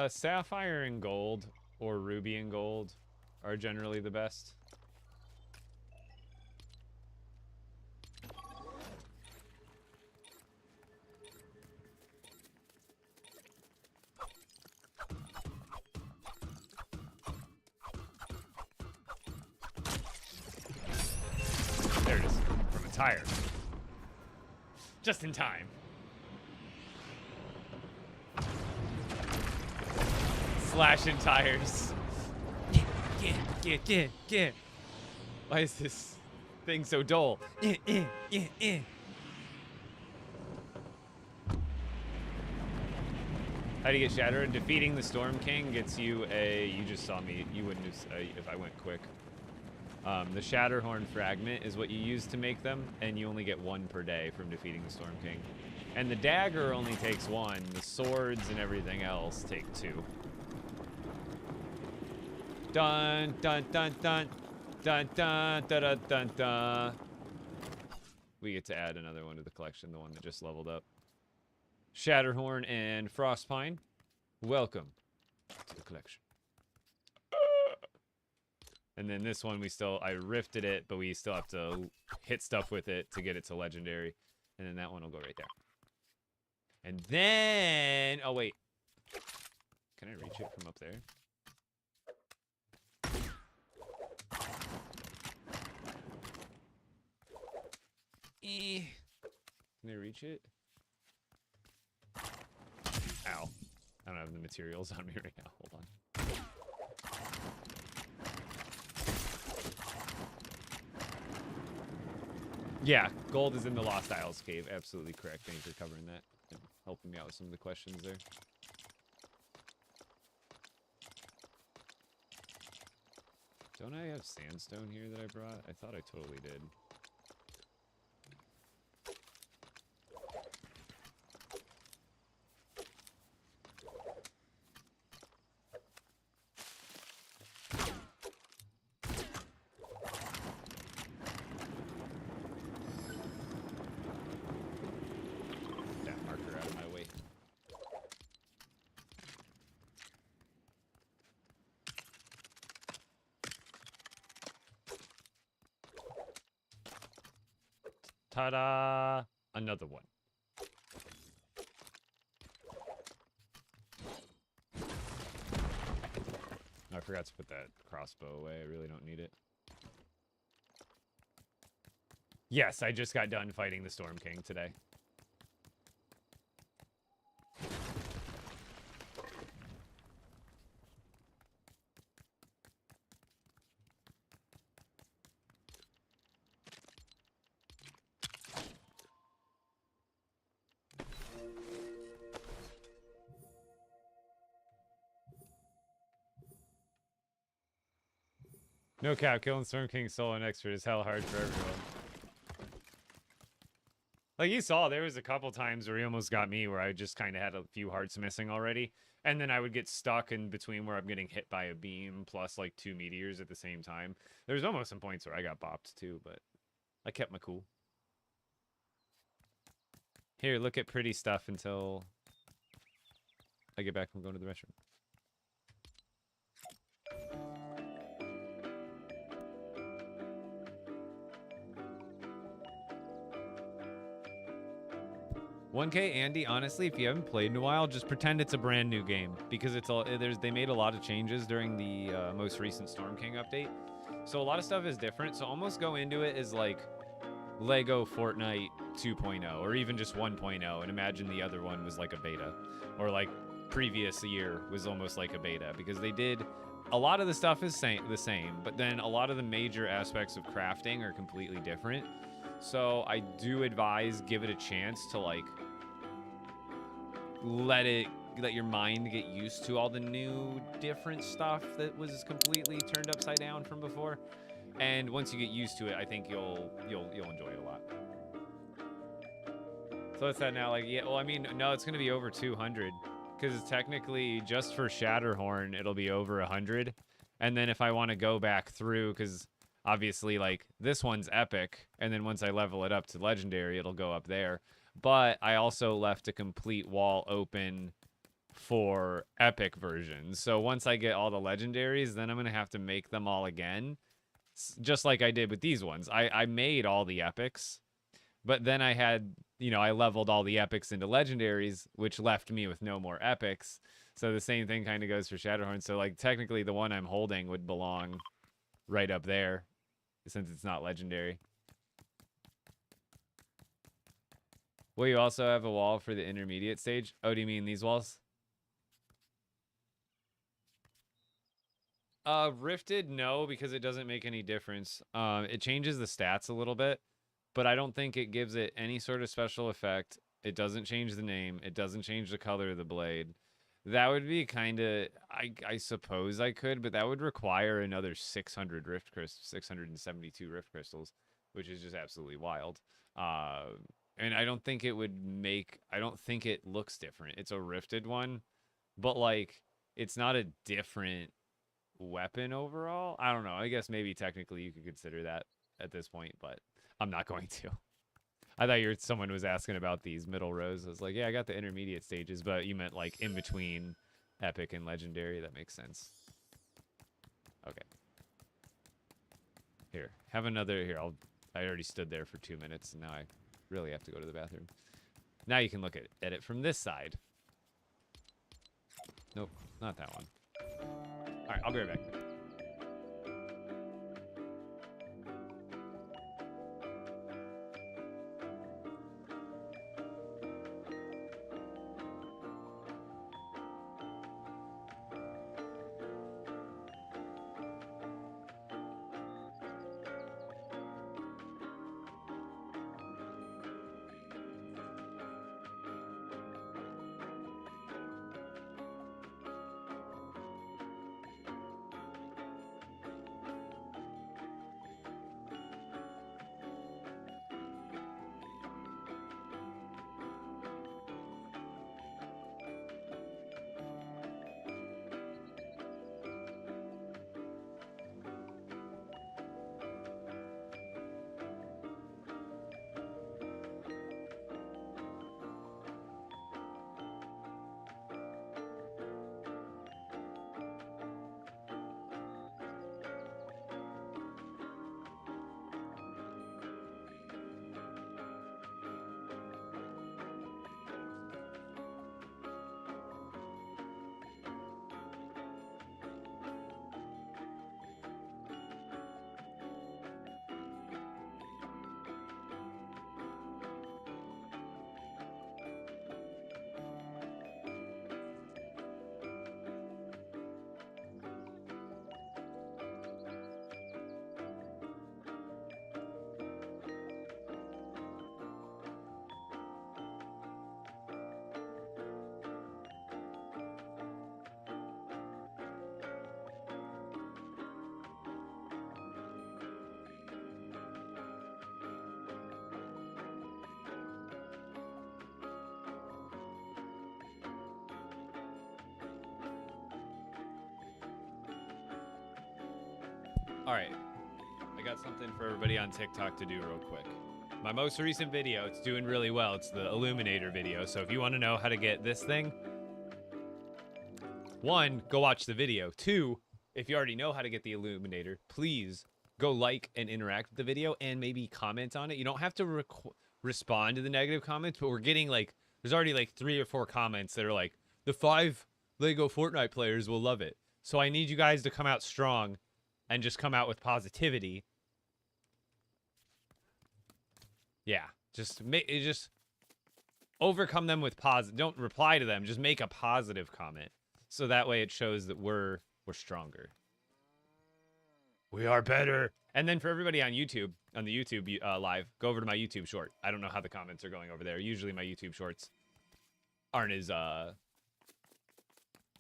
Sapphire and gold or ruby and gold are generally the best. There it is, from a tire. Just in time. Slashing tires. Get. Why is this thing so dull? How do you get Shatter? Defeating the Storm King gets you a... You just saw me. You wouldn't have... if I went quick. The Shatterhorn fragment is what you use to make them, and you only get 1 per day from defeating the Storm King. And the dagger only takes 1. The swords and everything else take 2. Dun dun dun dun dun dun dun dun dun dun. We get to add another one to the collection, the one that just leveled up. Shatterhorn and Frostpine, welcome to the collection. And then this one, I rifted it, but we still have to hit stuff with it to get it to legendary. And then that one will go right there. And then, oh wait. Can I reach it from up there? Can I reach it? Ow. I don't have the materials on me right now. Hold on. Yeah, gold is in the Lost Isles cave. Absolutely correct. Thank you for covering that and helping me out with some of the questions there. Don't I have sandstone here that I brought? I thought I totally did. Ta-da! Another one. I forgot to put that crossbow away. I really don't need it. Yes, I just got done fighting the Storm King today. No cap, killing Storm King solo and expert is hell hard for everyone. Like you saw, there was a couple times where he almost got me where I just kind of had a few hearts missing already. And then I would get stuck in between where I'm getting hit by a beam plus like 2 meteors at the same time. There's almost some points where I got bopped too, but I kept my cool. Here, look at pretty stuff until I get back from going to the restroom. $1K Andy, honestly, if you haven't played in a while, just pretend it's a brand new game because it's all they made a lot of changes during the most recent Storm King update. So a lot of stuff is different. So almost go into it as like LEGO Fortnite 2.0 or even just 1.0 and imagine the other one was like a beta or like previous year was almost like a beta because they did a lot of the stuff is the same, but then a lot of the major aspects of crafting are completely different. So I do advise give it a chance to like let your mind get used to all the new different stuff that was completely turned upside down from before. And once you get used to it, I think you'll enjoy it a lot. So it's that now, like, yeah, well, I mean, no, it's gonna be over 200 because technically just for Shatterhorn it'll be over 100. And then if I want to go back through, because obviously, like, this one's epic, and then once I level it up to legendary, it'll go up there. But I also left a complete wall open for epic versions. So once I get all the legendaries, then I'm going to have to make them all again, just like I did with these ones. I made all the epics, but then I had, you know, I leveled all the epics into legendaries, which left me with no more epics. So the same thing kind of goes for Shatterhorn. So, like, technically the one I'm holding would belong right up there, since it's not legendary. Will you also have a wall for the intermediate stage? Oh, do you mean these walls? Rifted, no, because it doesn't make any difference. It changes the stats a little bit, but I don't think it gives it any sort of special effect. It doesn't change the name. It doesn't change the color of the blade. That would be kind of, I suppose I could, but that would require another 600 rift crystals, 672 rift crystals, which is just absolutely wild. And I don't think it would make, I don't think it looks different. It's a rifted one, but like, it's not a different weapon overall. I don't know. I guess maybe technically you could consider that at this point, but I'm not going to. I thought someone was asking about these middle rows. I was like, yeah, I got the intermediate stages, but you meant like in between epic and legendary. That makes sense. Okay. Here, have another. Here, I already stood there for 2 minutes, and now I really have to go to the bathroom. Now you can look at it from this side. Nope, not that one. All right, I'll be right back. All right, I got something for everybody on TikTok to do real quick. My most recent video, it's doing really well. It's the Illuminator video. So if you want to know how to get this thing, 1, go watch the video. 2, if you already know how to get the Illuminator, please go like and interact with the video and maybe comment on it. You don't have to respond to the negative comments, but we're getting like, there's already like 3 or 4 comments that are like, the 5 LEGO Fortnite players will love it. So I need you guys to come out strong and just come out with positivity. Yeah, just overcome them with positive. Don't reply to them. Just make a positive comment, so that way it shows that we're stronger. We are better. And then for everybody on YouTube, on the YouTube live, go over to my YouTube short. I don't know how the comments are going over there. Usually my YouTube shorts aren't as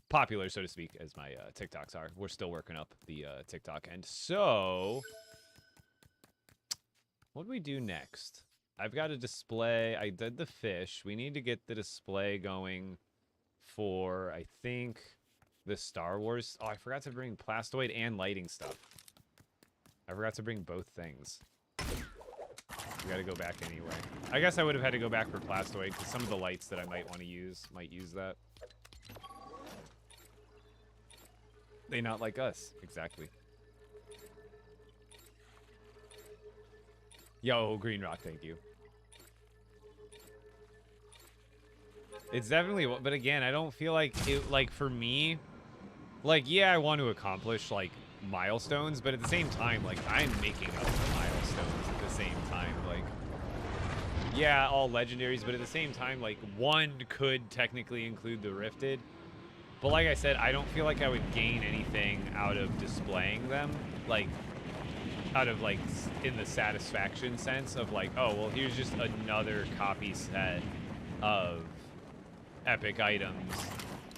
popular, so to speak, as my TikToks are. We're still working up the TikTok end. So, what do we do next? I've got a display. I did the fish. We need to get the display going for, I think, the Star Wars. Oh, I forgot to bring plastoid and lighting stuff. I forgot to bring both things. We gotta go back anyway. I guess I would have had to go back for plastoid, because some of the lights that I might want to use might use that. They not like us. Exactly. Yo, Green Rock, thank you. It's definitely, but again, I don't feel like it, like, for me, like, yeah, I want to accomplish, like, milestones, but at the same time, like, I'm making up the milestones at the same time. Like, yeah, all legendaries, but at the same time, like, one could technically include the Rifted. But like I said, I don't feel like I would gain anything out of displaying them. Like, out of, like, in the satisfaction sense of, like, oh, well, here's just another copy set of epic items.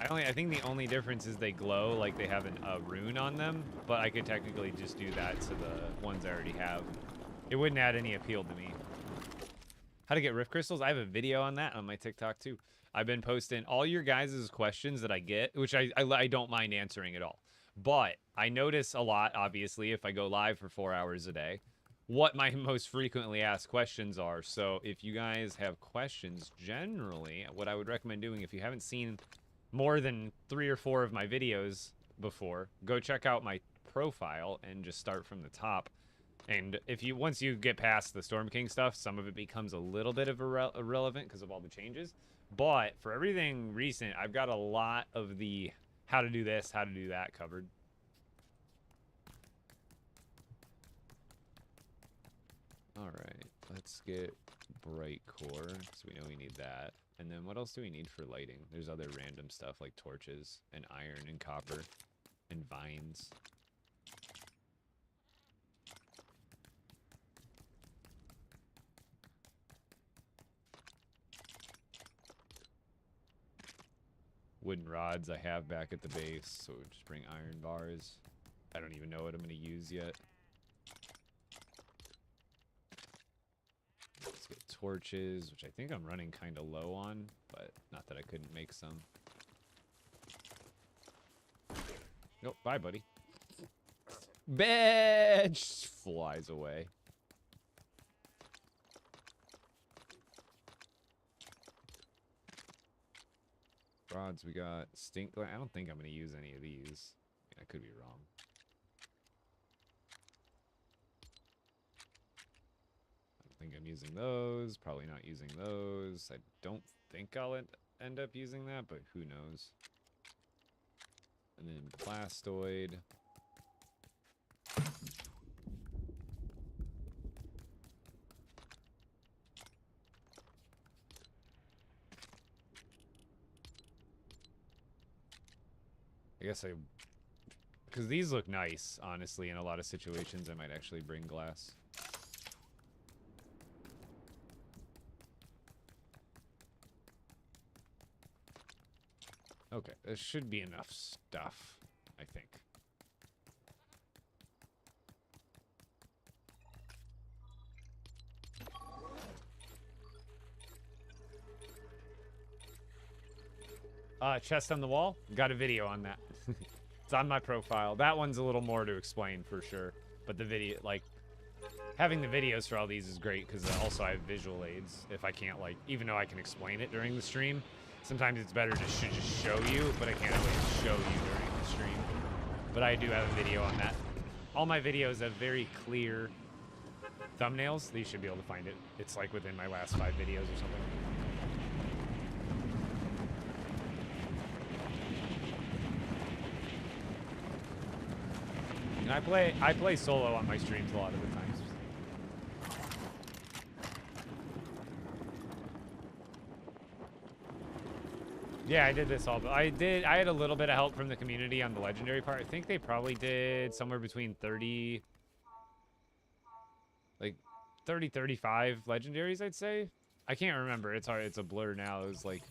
I think the only difference is they glow, like they have a rune on them, but I could technically just do that to the ones I already have. It wouldn't add any appeal to me. How to get rift crystals? I have a video on that on my TikTok too. I've been posting all your guys' questions that I get, which I don't mind answering at all. But I notice a lot, obviously, if I go live for 4 hours a day, what my most frequently asked questions are. So if you guys have questions, generally, what I would recommend doing, if you haven't seen more than 3 or 4 of my videos before, go check out my profile and just start from the top. And if you once you get past the Storm King stuff, some of it becomes a little bit of irrelevant because of all the changes. But for everything recent, I've got a lot of the how to do this, how to do that covered. All right, let's get bright core, so we know we need that. And then what else do we need for lighting? There's other random stuff like torches and iron and copper and vines. Wooden rods I have back at the base, so we'll just bring iron bars. I don't even know what I'm going to use yet. Let's get torches, which I think I'm running kind of low on, but not that I couldn't make some. Nope, bye, buddy. Bitch! Flies away. Rods, we got stink. I don't think I'm going to use any of these. I could be wrong. I don't think I'm using those. Probably not using those. I don't think I'll end up using that, but who knows. And then plastoid. I guess because these look nice, honestly, in a lot of situations, I might actually bring glass. Okay, there should be enough stuff, I think. Chest on the wall? Got a video on that. It's on my profile. That one's a little more to explain for sure. But the video, like, having the videos for all these is great because also I have visual aids. If I can't, like, even though I can explain it during the stream, sometimes it's better to just show you, but I can't always show you during the stream. But I do have a video on that. All my videos have very clear thumbnails. You should be able to find it. It's like within my last 5 videos or something. And I play solo on my streams a lot of the times. Yeah, I did this all, but I had a little bit of help from the community on the legendary part. I think they probably did somewhere between 30, like 30, 35 legendaries, I'd say. I can't remember. It's hard. It's a blur now. It was like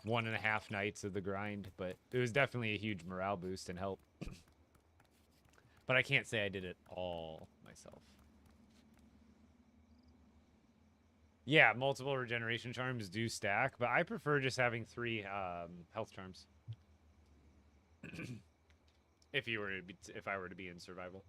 1.5 nights of the grind, but it was definitely a huge morale boost and help. But I can't say I did it all myself. Yeah, multiple regeneration charms do stack, but I prefer just having 3 health charms. If I were to be in survival.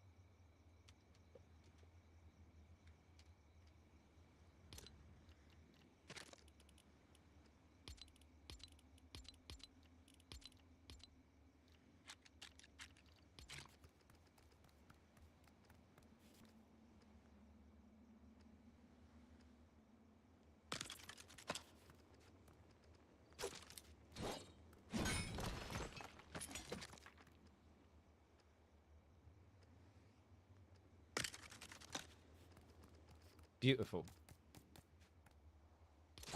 Beautiful.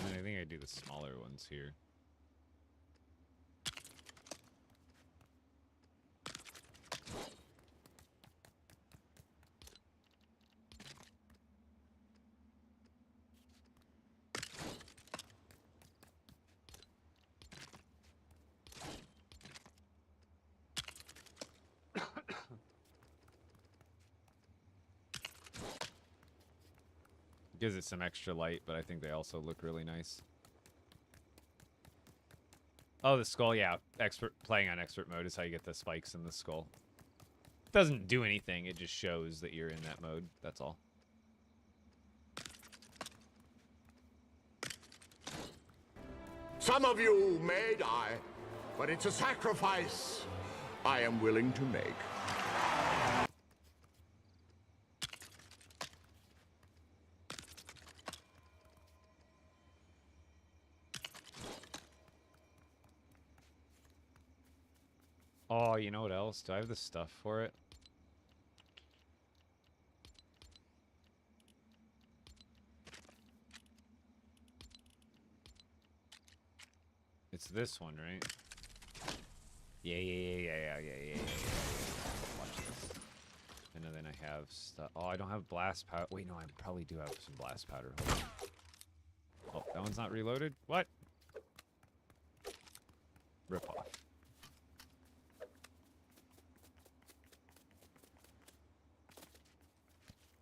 I think I do the smaller ones here. Gives it some extra light, but I think they also look really nice. Oh, the skull, yeah. Playing on expert mode is how you get the spikes in the skull. Doesn't do anything, it just shows that you're in that mode. That's all. Some of you may die, but it's a sacrifice I am willing to make. Oh, you know what else? Do I have the stuff for it? It's this one, right? Yeah. Watch this. And then I have stuff. Oh, I don't have blast powder. Wait, no, I probably do have some blast powder. Hold on. Oh, that one's not reloaded? What? Rip off.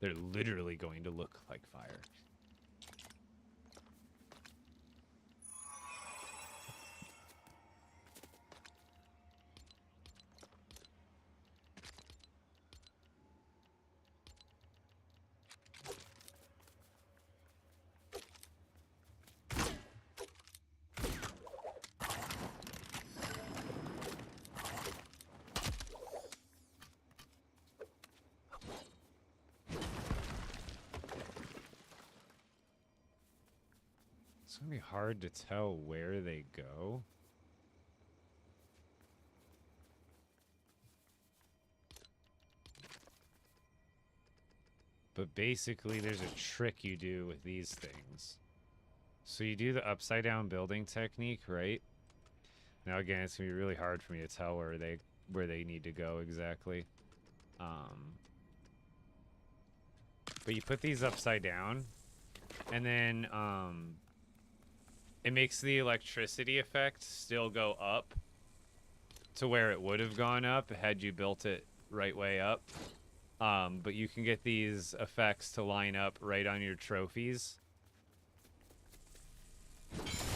They're literally going to look like fire. It's gonna be hard to tell where they go. But basically, there's a trick you do with these things. So you do the upside down building technique, right? Now again, it's gonna be really hard for me to tell where they need to go exactly. But you put these upside down, and then it makes the electricity effect still go up to where it would have gone up had you built it right way up. But you can get these effects to line up right on your trophies.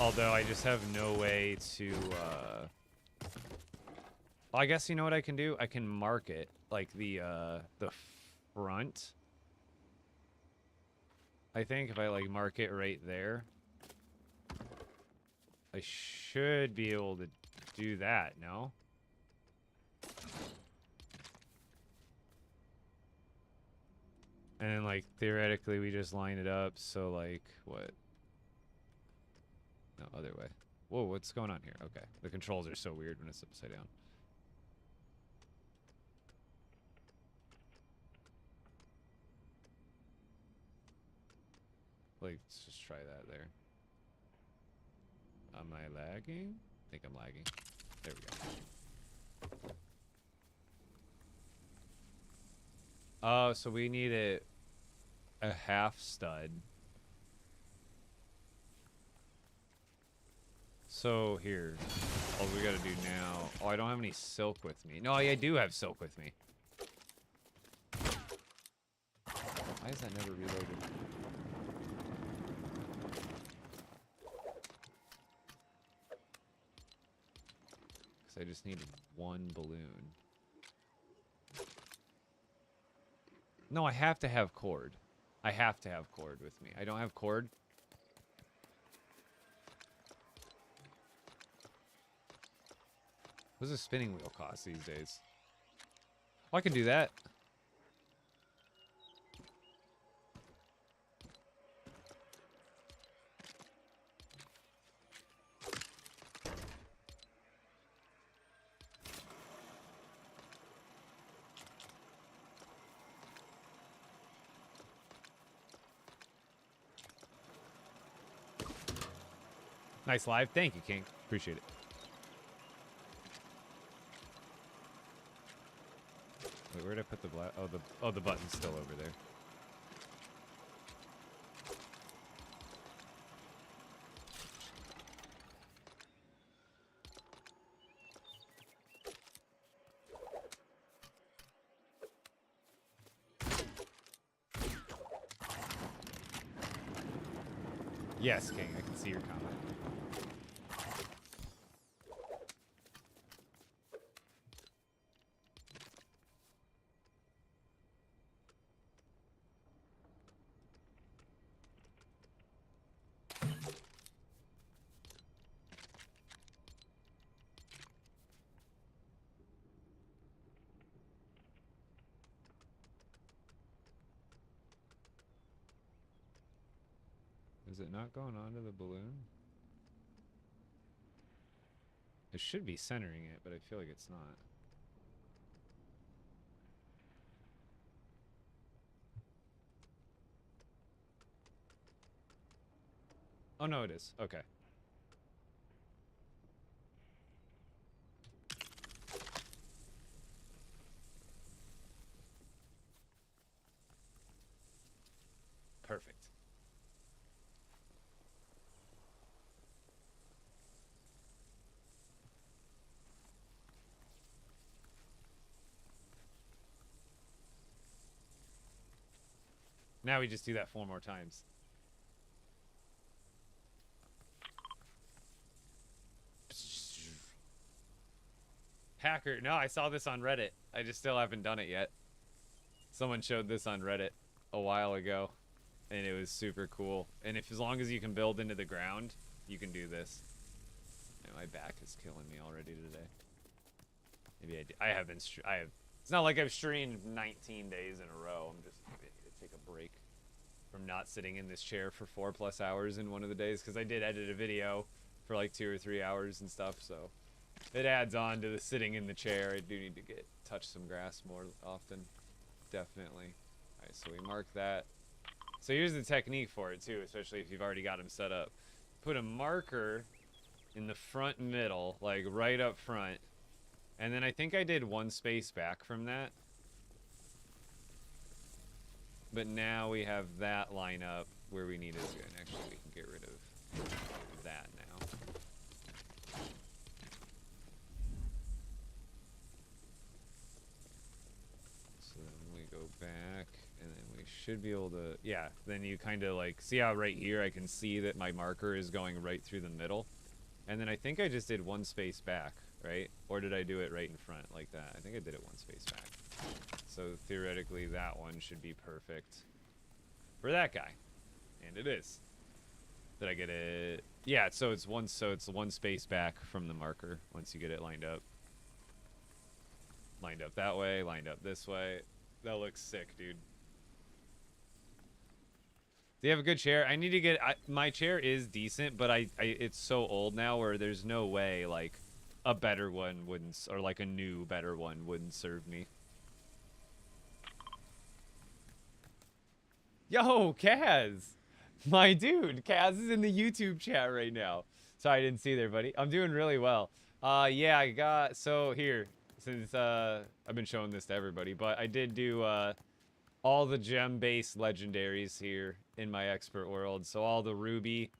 Although I just have no way to, I guess you know what I can do? I can mark it, like the front. I think if I like mark it right there, I should be able to do that, no? And then, like, theoretically, we just line it up, so, like, what? No, other way. Whoa, what's going on here? Okay. The controls are so weird when it's upside down. Like, let's just try that there. Am I lagging? I think I'm lagging. There we go. Oh, so we need a half stud. So here, all we gotta do now. Oh, I don't have any silk with me. No, I do have silk with me. Why is that never reloaded? Because I just need one balloon. No, I have to have cord. I have to have cord with me. I don't have cord. What does a spinning wheel cost these days? Oh, I can do that. Nice live. Thank you, King. Appreciate it. Wait, where'd I put the black? Oh, the button's still over there. Yes, King, I can see your comment. Is it not going onto the balloon? It should be centering it, but I feel like it's not. Oh, no, it is. Okay. Perfect. Now we just do that 4 more times. Hacker. No, I saw this on Reddit. I just still haven't done it yet. Someone showed this on Reddit a while ago, and it was super cool. And if as long as you can build into the ground, you can do this. Man, my back is killing me already today. Maybe I have been. It's not like I've streamed 19 days in a row. I'm just ready to take a break from not sitting in this chair for 4+ hours in one of the days, because I did edit a video for like 2 or 3 hours and stuff. So it adds on to the sitting in the chair. I do need to touch some grass more often. Definitely. Alright, so we mark that. So here's the technique for it too, especially if you've already got them set up. Put a marker in the front middle, like right up front. And then I think I did 1 space back from that. But now we have that line up where we need it to. And actually we can get rid of that now. So then we go back, and then we should be able to, yeah, then you kind of like, see how right here I can see that my marker is going right through the middle? And then I think I just did 1 space back, right? Or did I do it right in front like that? I think I did it 1 space back. So theoretically that one should be perfect for that guy. And it is. Did I get it? Yeah, so it's 1 space back from the marker once you get it lined up. Lined up that way, lined up this way. That looks sick, dude. Do you have a good chair? I need to get... my chair is decent, but it's so old now where there's no way, like, a better one wouldn't... Or, like, a new, better one wouldn't serve me. Yo, Kaz! My dude, Kaz is in the YouTube chat right now. Sorry I didn't see there, buddy. I'm doing really well. Yeah, I got... So, here. Since, I've been showing this to everybody, but I did do, all the gem-based legendaries here in my expert world. So all the ruby.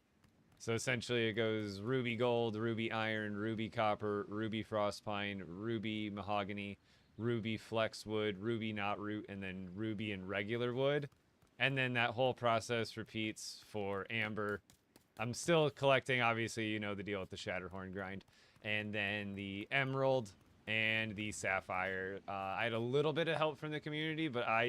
So essentially it goes ruby gold, ruby iron, ruby copper, ruby frostpine, ruby mahogany, ruby flexwood, ruby knotroot, and then ruby and regular wood. And then that whole process repeats for amber. I'm still collecting, obviously, you know the deal with the Shatterhorn grind. And then the emerald and the sapphire. I had a little bit of help from the community, but I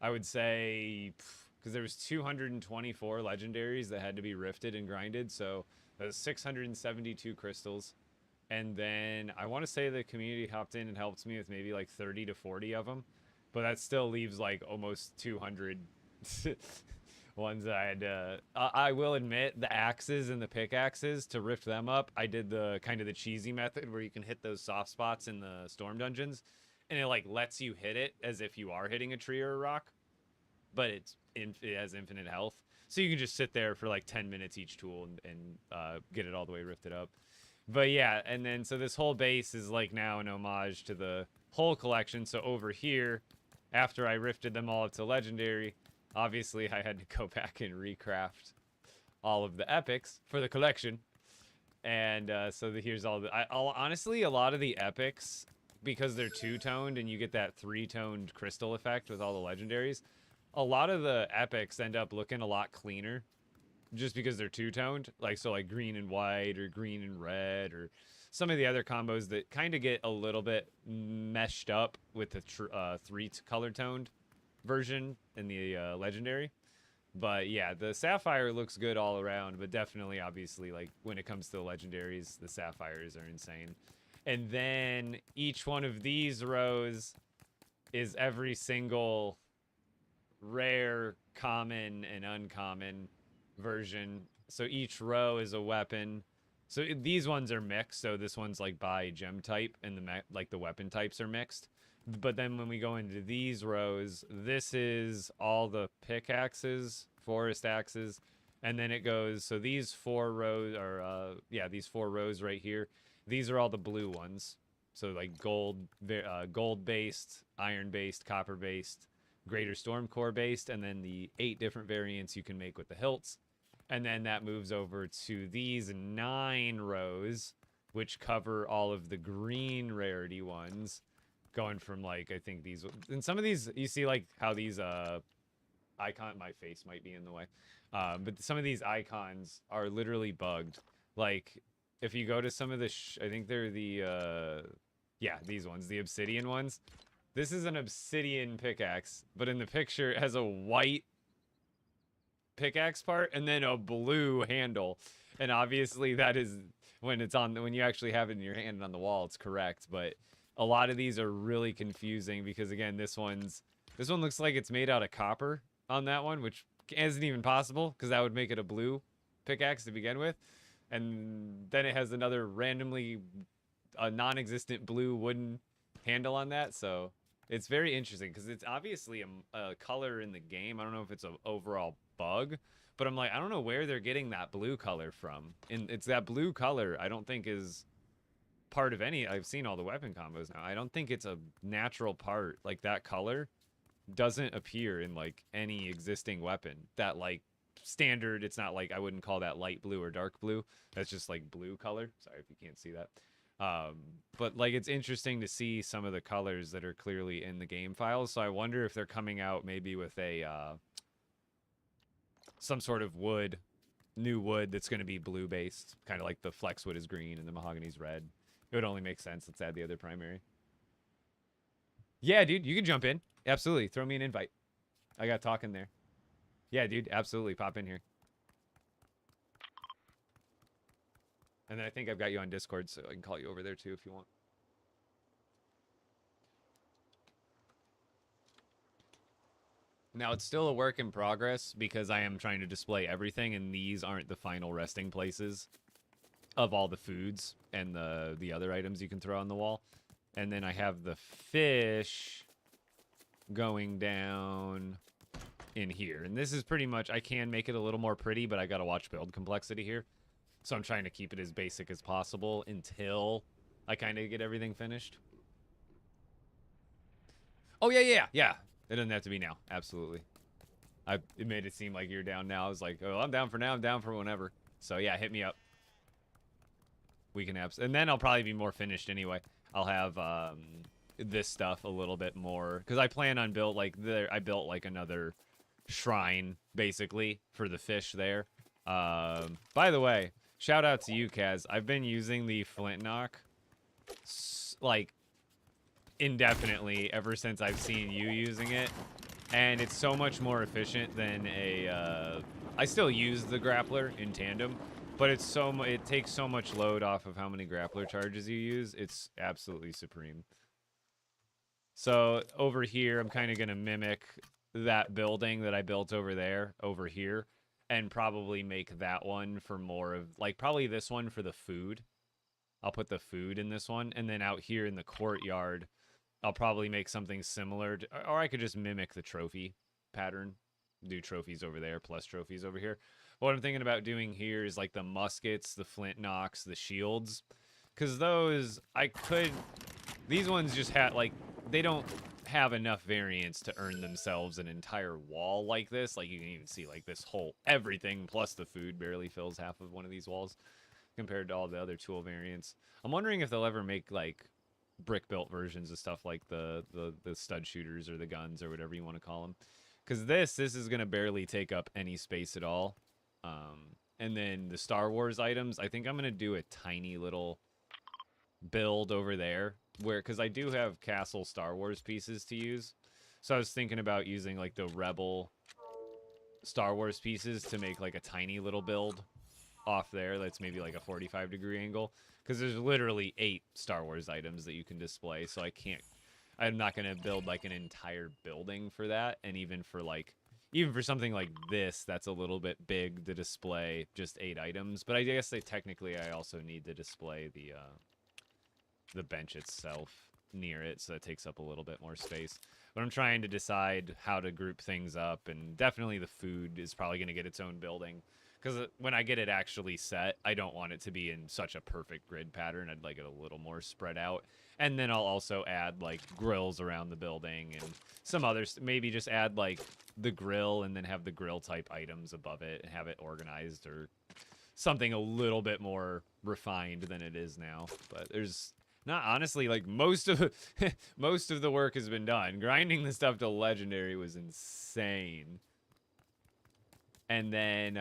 would say, because there was 224 legendaries that had to be rifted and grinded, so that was 672 crystals. And then I want to say the community hopped in and helped me with maybe like 30 to 40 of them, but that still leaves like almost 200 ones that I had to... I will admit, the axes and the pickaxes, to rift them up, I did the kind of the cheesy method where you can hit those soft spots in the storm dungeons, and it like lets you hit it as if you are hitting a tree or a rock. but it has infinite health. So you can just sit there for like 10 minutes each tool and get it all the way rifted up. But yeah, and then so this whole base is like now an homage to the whole collection. So over here, after I rifted them all up to legendary, obviously I had to go back and recraft all of the epics for the collection. And here's all the... honestly, a lot of the epics, because they're two-toned and you get that three-toned crystal effect with all the legendaries, a lot of the epics end up looking a lot cleaner just because they're two-toned. Like green and white or green and red or some of the other combos that kind of get a little bit meshed up with the three-color-toned version in the legendary. But yeah, the Sapphire looks good all around, but definitely, obviously, like when it comes to the legendaries, the Sapphires are insane. And then each one of these rows is every single rare, common, and uncommon version. So each row is a weapon. So these ones are mixed. So this one's like by gem type, and the weapon types are mixed. But then when we go into these rows, this is all the pickaxes, forest axes, and then it goes, so these 4 rows are, these 4 rows right here, these are all the blue ones. So like gold-based, iron-based, copper-based, greater storm core-based, and then the 8 different variants you can make with the hilts. And then that moves over to these 9 rows, which cover all of the green rarity ones. Going from like, I think these, and some of these, you see like how these icon, my face might be in the way, but some of these icons are literally bugged. Like if you go to some of the, I think they're the, these ones, the obsidian ones. This is an obsidian pickaxe, but in the picture it has a white pickaxe part and then a blue handle. And obviously that is, when you actually have it in your hand on the wall, it's correct, but a lot of these are really confusing because, again, this one looks like it's made out of copper on that one, which isn't even possible because that would make it a blue pickaxe to begin with. And then it has another randomly non-existent blue wooden handle on that. So it's very interesting because it's obviously a color in the game. I don't know if it's an overall bug, but I'm like, I don't know where they're getting that blue color from. And it's that blue color I don't think is part of any. I've seen all the weapon combos now. I don't think it's a natural part. Like that color doesn't appear in like any existing weapon. That like standard, it's not like, I wouldn't call that light blue or dark blue. That's just like blue color. Sorry if you can't see that. But like it's interesting to see some of the colors that are clearly in the game files. So I wonder if they're coming out maybe with a some sort of new wood that's going to be blue based, kind of like the flex wood is green and the mahogany's red. It would only make sense. Let's add the other primary. Yeah, dude, you can jump in. Absolutely. Throw me an invite. I got talking there. Yeah, dude, absolutely. Pop in here. And then I think I've got you on Discord, so I can call you over there too if you want. Now, it's still a work in progress because I am trying to display everything, and these aren't the final resting places of all the foods and the other items you can throw on the wall. And then I have the fish going down in here. And this is pretty much, I can make it a little more pretty, but I gotta watch build complexity here. So I'm trying to keep it as basic as possible until I kind of get everything finished. Oh, yeah. It doesn't have to be now. Absolutely. It made it seem like you're down now. I was like, oh, I'm down for now. I'm down for whenever. So yeah, hit me up. We can have, and then I'll probably be more finished anyway. I'll have this stuff a little bit more because I plan on I built like another shrine basically for the fish there. By the way, shout out to you, Kaz. I've been using the flint knock like indefinitely ever since I've seen you using it, and it's so much more efficient than I still use the grappler in tandem, but it takes so much load off of how many grappler charges you use. It's absolutely supreme. So over here, I'm kind of going to mimic that building that I built over here, and probably make that one for more of, like, probably this one for the food. I'll put the food in this one, and then out here in the courtyard, I'll probably make something similar to, or I could just mimic the trophy pattern. Do trophies over there plus trophies over here. What I'm thinking about doing here is like the muskets, the flint knocks, the shields. Because those, these ones just have, like, they don't have enough variance to earn themselves an entire wall like this. Like, you can even see, like, this whole, everything plus the food barely fills half of one of these walls compared to all the other tool variants. I'm wondering if they'll ever make, like, brick-built versions of stuff like the stud shooters or the guns or whatever you want to call them. Because this is going to barely take up any space at all. And then the Star Wars items, I think I'm going to do a tiny little build over there. Because I do have Castle Star Wars pieces to use. So I was thinking about using like the Rebel Star Wars pieces to make like a tiny little build off there. That's maybe like a 45-degree angle. Because there's literally 8 Star Wars items that you can display. So I'm not going to build like an entire building for that. And even for something like this, that's a little bit big to display just 8 items. But I guess technically I also need to display the bench itself near it, so that takes up a little bit more space. But I'm trying to decide how to group things up, and definitely the food is probably going to get its own building. Because when I get it actually set, I don't want it to be in such a perfect grid pattern. I'd like it a little more spread out. And then I'll also add, like, grills around the building and some others. Maybe just add, like, the grill and then have the grill-type items above it and have it organized or something a little bit more refined than it is now. But there's not, honestly, like, most of the work has been done. Grinding the stuff to Legendary was insane. And then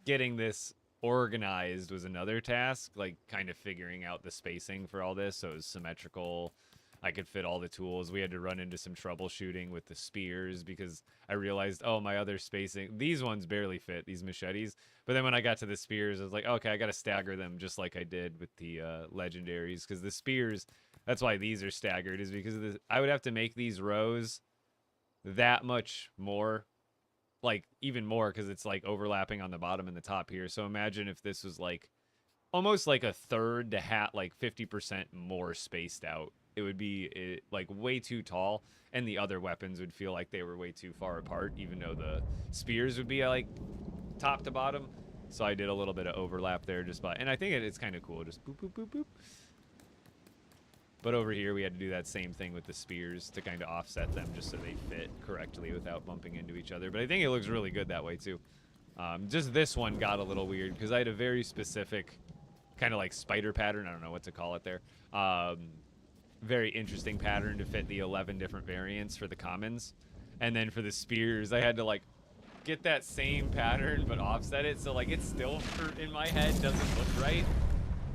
getting this organized was another task, like kind of figuring out the spacing for all this so it was symmetrical. I could fit all the tools. We had to run into some troubleshooting with the spears because I realized, oh, my other spacing, these ones barely fit, these machetes. But then when I got to the spears, I was like, okay, I got to stagger them just like I did with the legendaries, because the spears, that's why these are staggered, is because of this. I would have to make these rows that much more, like even more, because it's like overlapping on the bottom and the top here. So imagine if this was like almost like a third to like 50% more spaced out. It would be like way too tall, and the other weapons would feel like they were way too far apart, even though the spears would be like top to bottom. So I did a little bit of overlap there and I think it's kind of cool, just boop, boop, boop, boop. But over here, we had to do that same thing with the spears to kind of offset them just so they fit correctly without bumping into each other. But I think it looks really good that way, too. Just this one got a little weird because I had a very specific kind of like spider pattern. I don't know what to call it there. Very interesting pattern to fit the 11 different variants for the commons. And then for the spears, I had to like get that same pattern but offset it. So like it still, in my head, doesn't look right.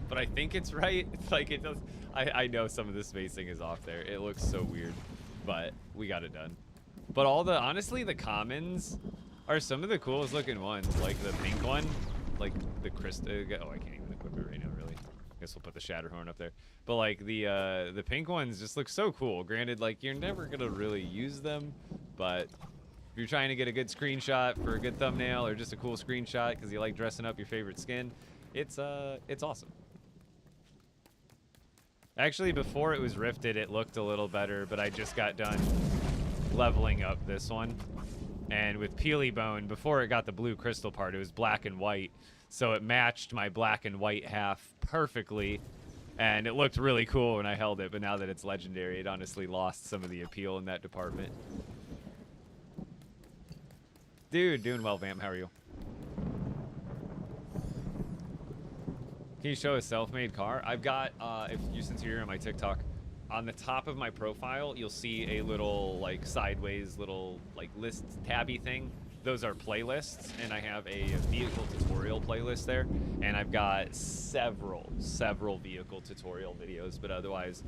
But I think it's right. It's like it does. I know some of the spacing is off there. It looks so weird, but we got it done. But honestly, the commons are some of the coolest looking ones. Like the pink one, like the crystal. Oh, I can't even equip it right now, really. I guess we'll put the Shatterhorn up there. But like the pink ones just look so cool. Granted, like you're never gonna really use them, but if you're trying to get a good screenshot for a good thumbnail or just a cool screenshot because you like dressing up your favorite skin, it's awesome. Actually, before it was rifted, it looked a little better, but I just got done leveling up this one. And with Peely Bone, before it got the blue crystal part, it was black and white. So it matched my black and white half perfectly. And it looked really cool when I held it, but now that it's legendary, it honestly lost some of the appeal in that department. Dude, doing well, Vamp. How are you? Can you show a self-made car? I've got, since you're here on my TikTok, on the top of my profile, you'll see a little, like, sideways little, like, list tabby thing. Those are playlists, and I have a vehicle tutorial playlist there. And I've got several vehicle tutorial videos, but otherwise,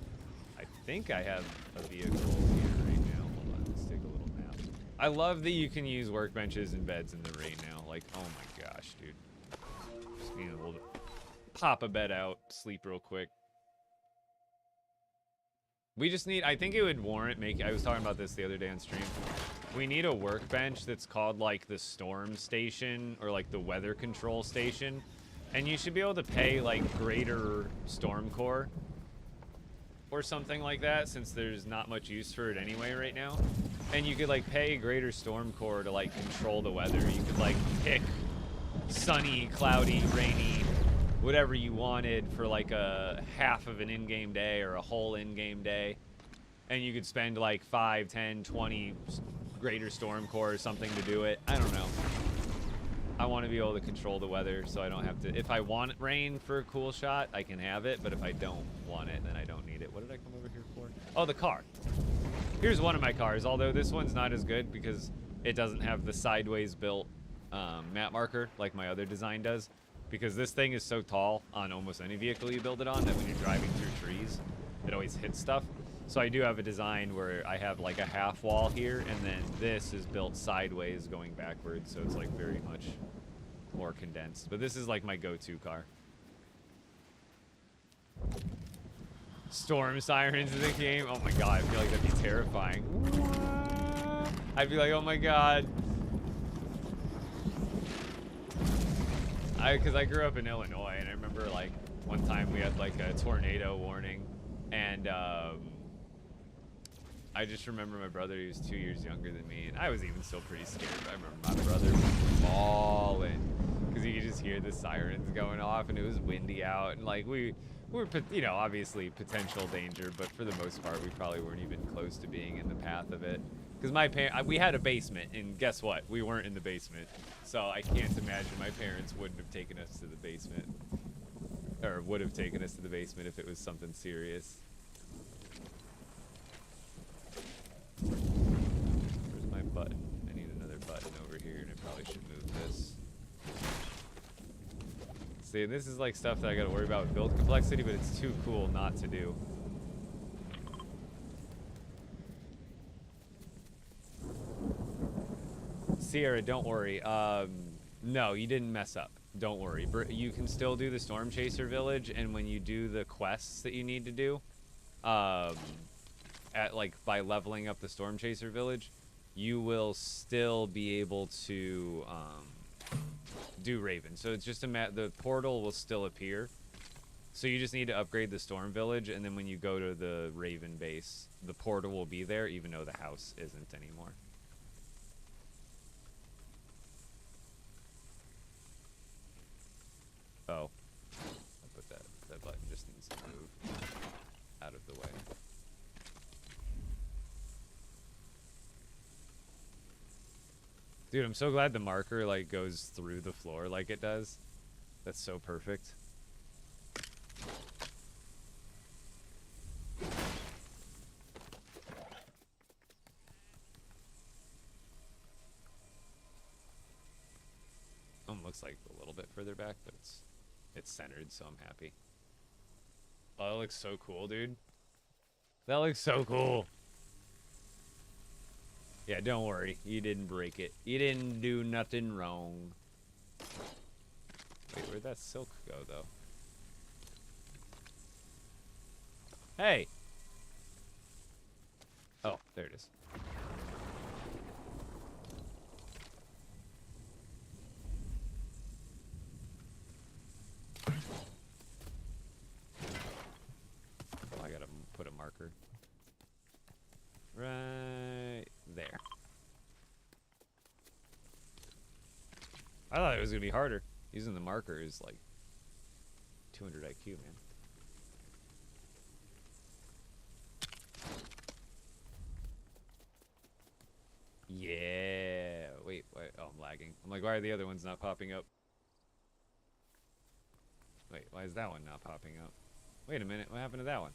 I think I have a vehicle here right now. Hold on, let's take a little nap. I love that you can use workbenches and beds in the rain now. Like, oh my gosh, dude. Just need a little bit. Pop a bed out, sleep real quick. We just need, I think it would warrant I was talking about this the other day on stream. We need a workbench that's called like the storm station or like the weather control station. And you should be able to pay like greater storm core or something like that, since there's not much use for it anyway right now. And you could like pay Greater Storm Core to like control the weather. You could like pick sunny, cloudy, rainy, whatever you wanted for like a half of an in-game day or a whole in-game day. And you could spend like 5, 10, 20 Greater Storm Core or something to do it. I don't know. I want to be able to control the weather so I don't have to... If I want rain for a cool shot, I can have it. But if I don't want it, then I don't need it. What did I come over here for? Oh, the car. Here's one of my cars, although this one's not as good because it doesn't have the sideways built map marker like my other design does. Because this thing is so tall on almost any vehicle you build it on that when you're driving through trees, it always hits stuff. So I do have a design where I have like a half wall here, and then this is built sideways going backwards, so it's like very much more condensed. But this is like my go-to car. Storm sirens in the game? Oh my god, I feel like that'd be terrifying. What? I'd be like, oh my god. Because I grew up in Illinois, and I remember like one time we had like a tornado warning, and I just remember my brother, he was 2 years younger than me, and I was even still pretty scared. But I remember my brother was bawling because you could just hear the sirens going off, and it was windy out, and like we were, you know, obviously potential danger, but for the most part, we probably weren't even close to being in the path of it. Because we had a basement, and guess what? We weren't in the basement, so I can't imagine my parents wouldn't have taken us to the basement, or would have taken us to the basement if it was something serious. Where's my button? I need another button over here, and I probably should move this. See, this is like stuff that I gotta worry about with build complexity, but it's too cool not to do. Sierra, don't worry. No, you didn't mess up. Don't worry. You can still do the Storm Chaser Village, and when you do the quests that you need to do, by leveling up the Storm Chaser Village, you will still be able to do Raven. So it's just the portal will still appear. So you just need to upgrade the Storm Village, and then when you go to the Raven base, the portal will be there, even though the house isn't anymore. Oh. I put that button just needs to move out of the way. Dude, I'm so glad the marker like goes through the floor like it does. That's so perfect. Looks like a little bit further back, but it's centered, so I'm happy. Oh, that looks so cool, dude. That looks so cool. Yeah, don't worry. You didn't break it. You didn't do nothing wrong. Wait, where'd that silk go, though? Hey! Oh, there it is. I gotta put a marker right there. I thought it was gonna be harder. Using the marker is like 200 IQ, man. Yeah. Wait. Oh, I'm lagging. I'm like, why are the other ones not popping up? Wait, why is that one not popping up? Wait a minute. What happened to that one?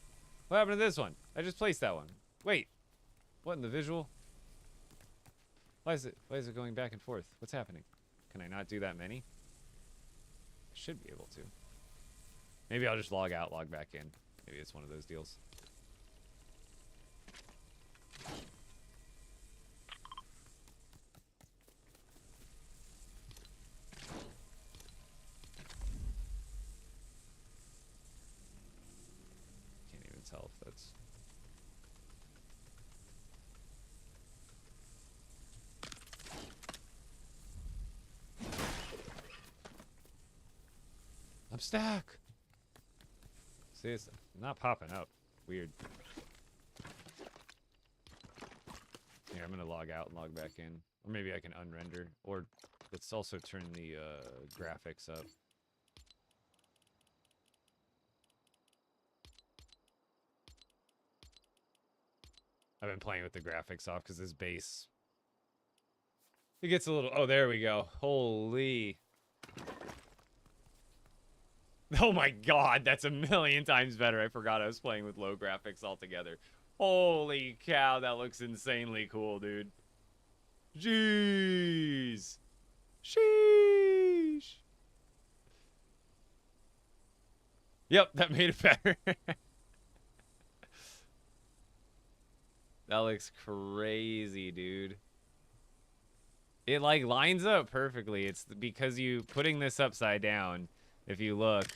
What happened to this one? I just placed that one. Wait. What in the visual? Why is it going back and forth? What's happening? Can I not do that many? I should be able to. Maybe I'll just log out, log back in. Maybe it's one of those deals. Can't even tell if that's... I'm stuck. See, it's not popping up. Weird. Yeah, Here, I'm gonna log out and log back in. Or maybe I can unrender. Or let's also turn the graphics up. I've been playing with the graphics off because this base... It gets a little... Oh, there we go. Holy... Oh my god, that's a million times better. I forgot I was playing with low graphics altogether. Holy cow, that looks insanely cool, dude. Jeez. Sheesh. Yep, that made it better. That looks crazy, dude. It, like, lines up perfectly. It's because you putting this upside down, if you look,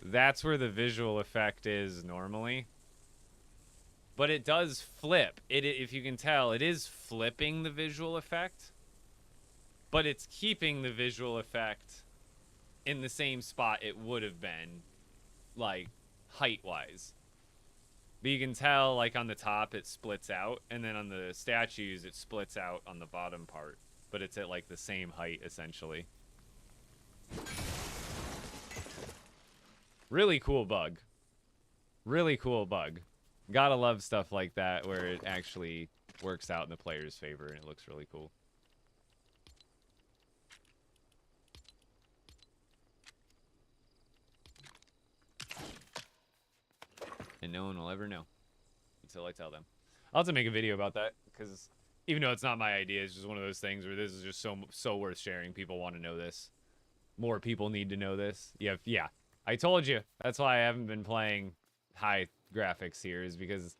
that's where the visual effect is normally. But it does flip. If you can tell, it is flipping the visual effect. But it's keeping the visual effect in the same spot it would have been, like, height-wise. But you can tell, like, on the top, it splits out. And then on the statues, it splits out on the bottom part. But it's at, like, the same height, essentially. Really cool bug. Really cool bug. Gotta love stuff like that where it actually works out in the player's favor and it looks really cool. And no one will ever know until I tell them. I'll have to make a video about that because even though it's not my idea, it's just one of those things where this is just so worth sharing. People want to know this. More people need to know this. Yeah. I told you. That's why I haven't been playing high graphics here, is because,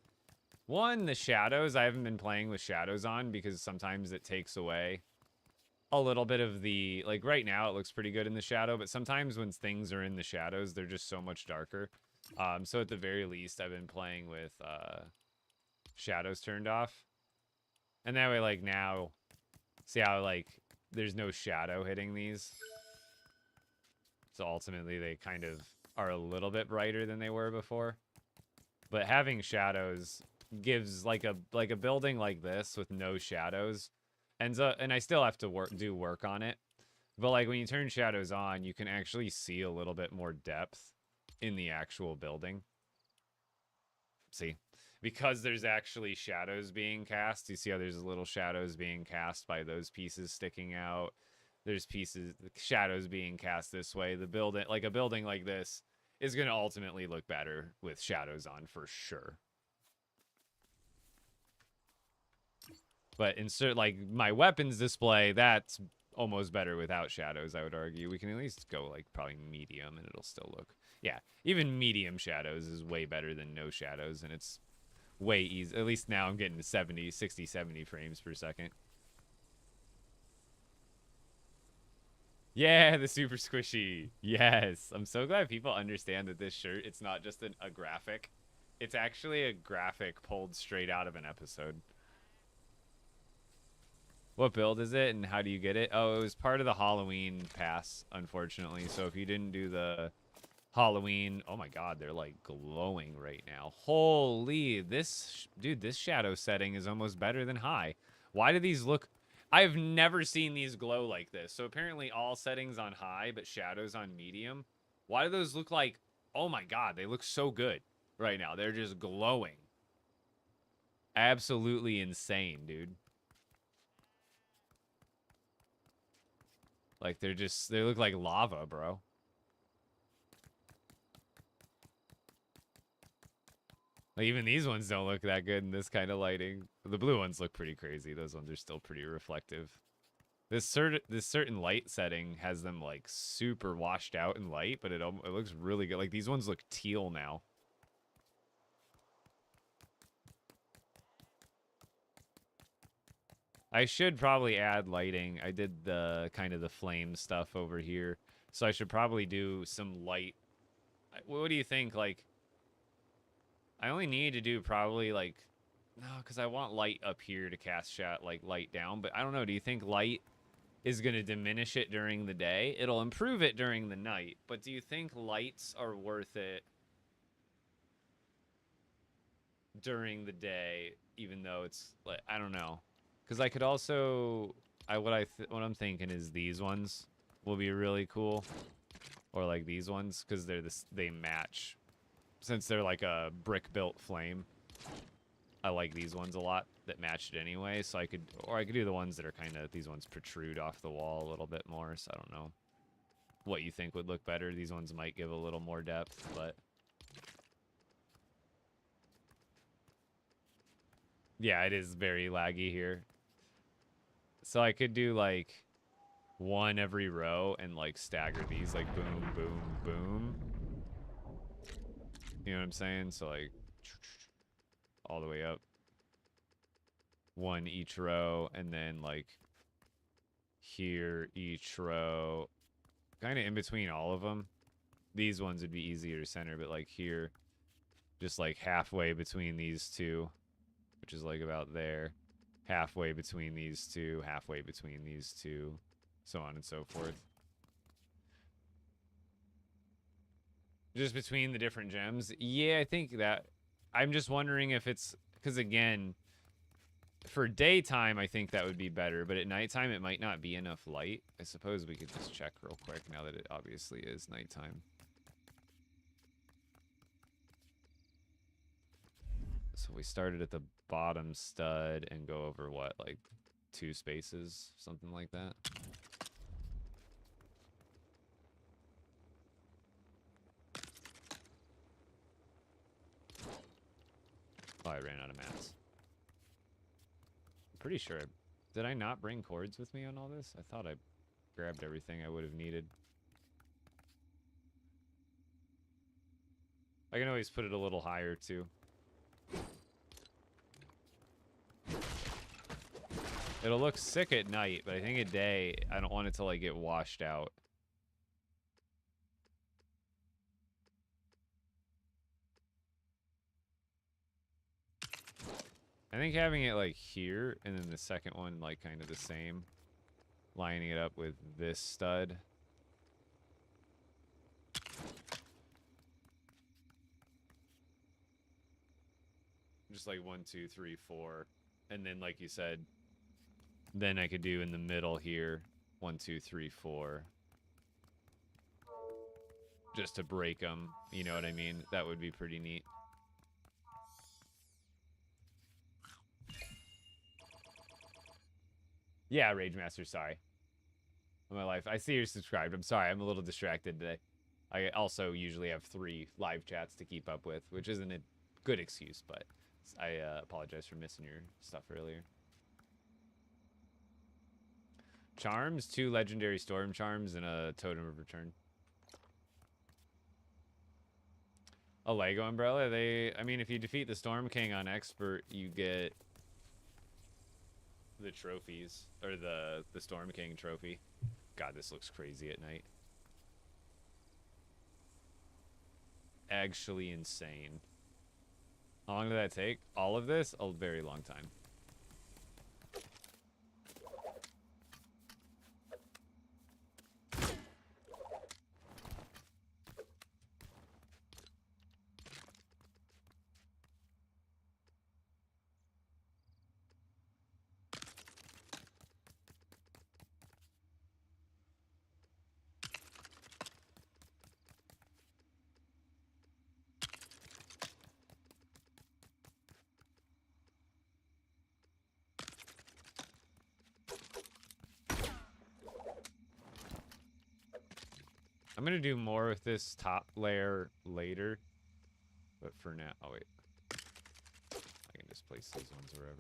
one, the shadows, I haven't been playing with shadows on because sometimes it takes away a little bit of the, like, right now it looks pretty good in the shadow, but sometimes when things are in the shadows, they're just so much darker. So at the very least, I've been playing with shadows turned off. And that way, like, now, see how, like, there's no shadow hitting these? So ultimately, they kind of are a little bit brighter than they were before. But having shadows gives, like a building like this with no shadows, and I still have to do work on it. But, like, when you turn shadows on, you can actually see a little bit more depth in the actual building. See? Because there's actually shadows being cast. You see how there's little shadows being cast by those pieces sticking out. There's shadows being cast this way. The building, like a building like this, is going to ultimately look better with shadows on for sure. But insert, like, my weapons display, that's almost better without shadows, I would argue. We can at least go, like, probably medium, and it'll still look... Yeah, even medium shadows is way better than no shadows, and it's way easy. At least now I'm getting to 60, 70 frames per second. Yeah, the super squishy. Yes. I'm so glad people understand that this shirt, it's not just a graphic. It's actually a graphic pulled straight out of an episode. What build is it and how do you get it? Oh, it was part of the Halloween pass, unfortunately. So if you didn't do the Halloween... Oh my god, they're like glowing right now. Holy, dude, this shadow setting is almost better than high. Why do these look... I've never seen these glow like this. So apparently all settings on high, but shadows on medium. Why do those look like... Oh my god, they look so good right now. They're just glowing. Absolutely insane, dude. Like, they look like lava, bro. Like, even these ones don't look that good in this kind of lighting. The blue ones look pretty crazy. Those ones are still pretty reflective. This certain light setting has them, like, super washed out in light, but it looks really good. Like, these ones look teal now. I should probably add lighting. I did the kind of the flame stuff over here. So I should probably do some light. What do you think? Like, I only need to do probably like, no, because I want light up here to cast shot, like light down. But I don't know. Do you think light is going to diminish it during the day? It'll improve it during the night. But do you think lights are worth it during the day, even though it's like, I don't know. Because I could also, what I'm thinking is these ones will be really cool, or like these ones, because they match. Since they're like a brick built flame, I like these ones a lot that matched anyway. So I could do the ones that are kind of, these ones protrude off the wall a little bit more. So I don't know what you think would look better. These ones might give a little more depth, but yeah, it is very laggy here. So I could do like one every row and like stagger these, like boom, boom, boom. You know what I'm saying? So like all the way up. One each row, and then like here each row. Kind of in between all of them. These ones would be easier to center, but like here, just like halfway between these two, which is like about there. Halfway between these two, halfway between these two, so on and so forth. Just between the different gems. Yeah, I think that, I'm just wondering if it's, because again, for daytime, I think that would be better, but at nighttime, it might not be enough light. I suppose we could just check real quick now that it obviously is nighttime. So we started at the bottom stud and go over what, like 2 spaces, something like that. Oh, I ran out of mats. I'm pretty sure. Did I not bring cords with me on all this? I thought I grabbed everything I would have needed. I can always put it a little higher too. It'll look sick at night, but I think at day, I don't want it to like get washed out. I think having it like here, and then the second one like kind of the same. Lining it up with this stud. Just like 1, 2, 3, 4. And then like you said, then I could do in the middle here, 1, 2, 3, 4. Just to break them, you know what I mean? That would be pretty neat. Yeah, Rage Master, sorry. My life. I see you're subscribed. I'm sorry, I'm a little distracted today. I also usually have 3 live chats to keep up with, which isn't a good excuse, but I apologize for missing your stuff earlier. Charms, 2 legendary storm charms, and a totem of return. A Lego umbrella. I mean, if you defeat the Storm King on expert, you get the trophies, or the Storm King trophy. God, this looks crazy at night. Actually insane. How long did that take? All of this? A very long time. I'm gonna do more with this top layer later, but for now, oh wait, I can just place these ones wherever.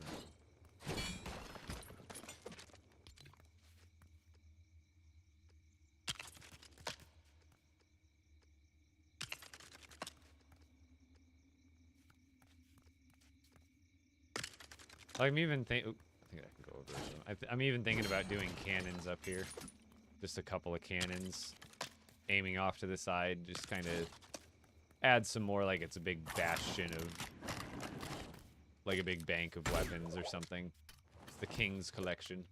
I'm even I think I can go over them. I'm even thinking about doing cannons up here, just a couple of cannons. Aiming off to the side, just kind of add some more, like it's a big bastion of, like a big bank of weapons or something. It's the King's collection.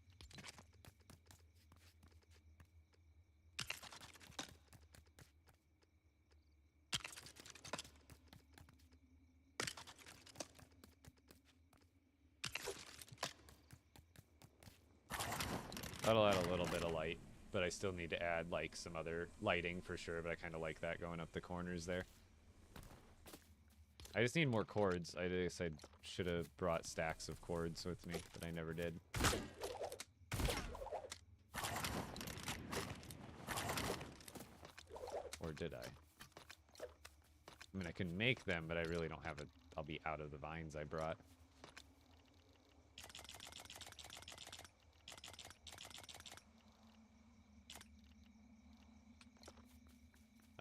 That'll add a little bit of light, but I still need to add like some other lighting for sure, but I kind of like that going up the corners there. I just need more cords. I guess I should have brought stacks of cords with me, but I never did. Or did I? I mean, I can make them, but I really don't have it. I'll be out of the vines I brought.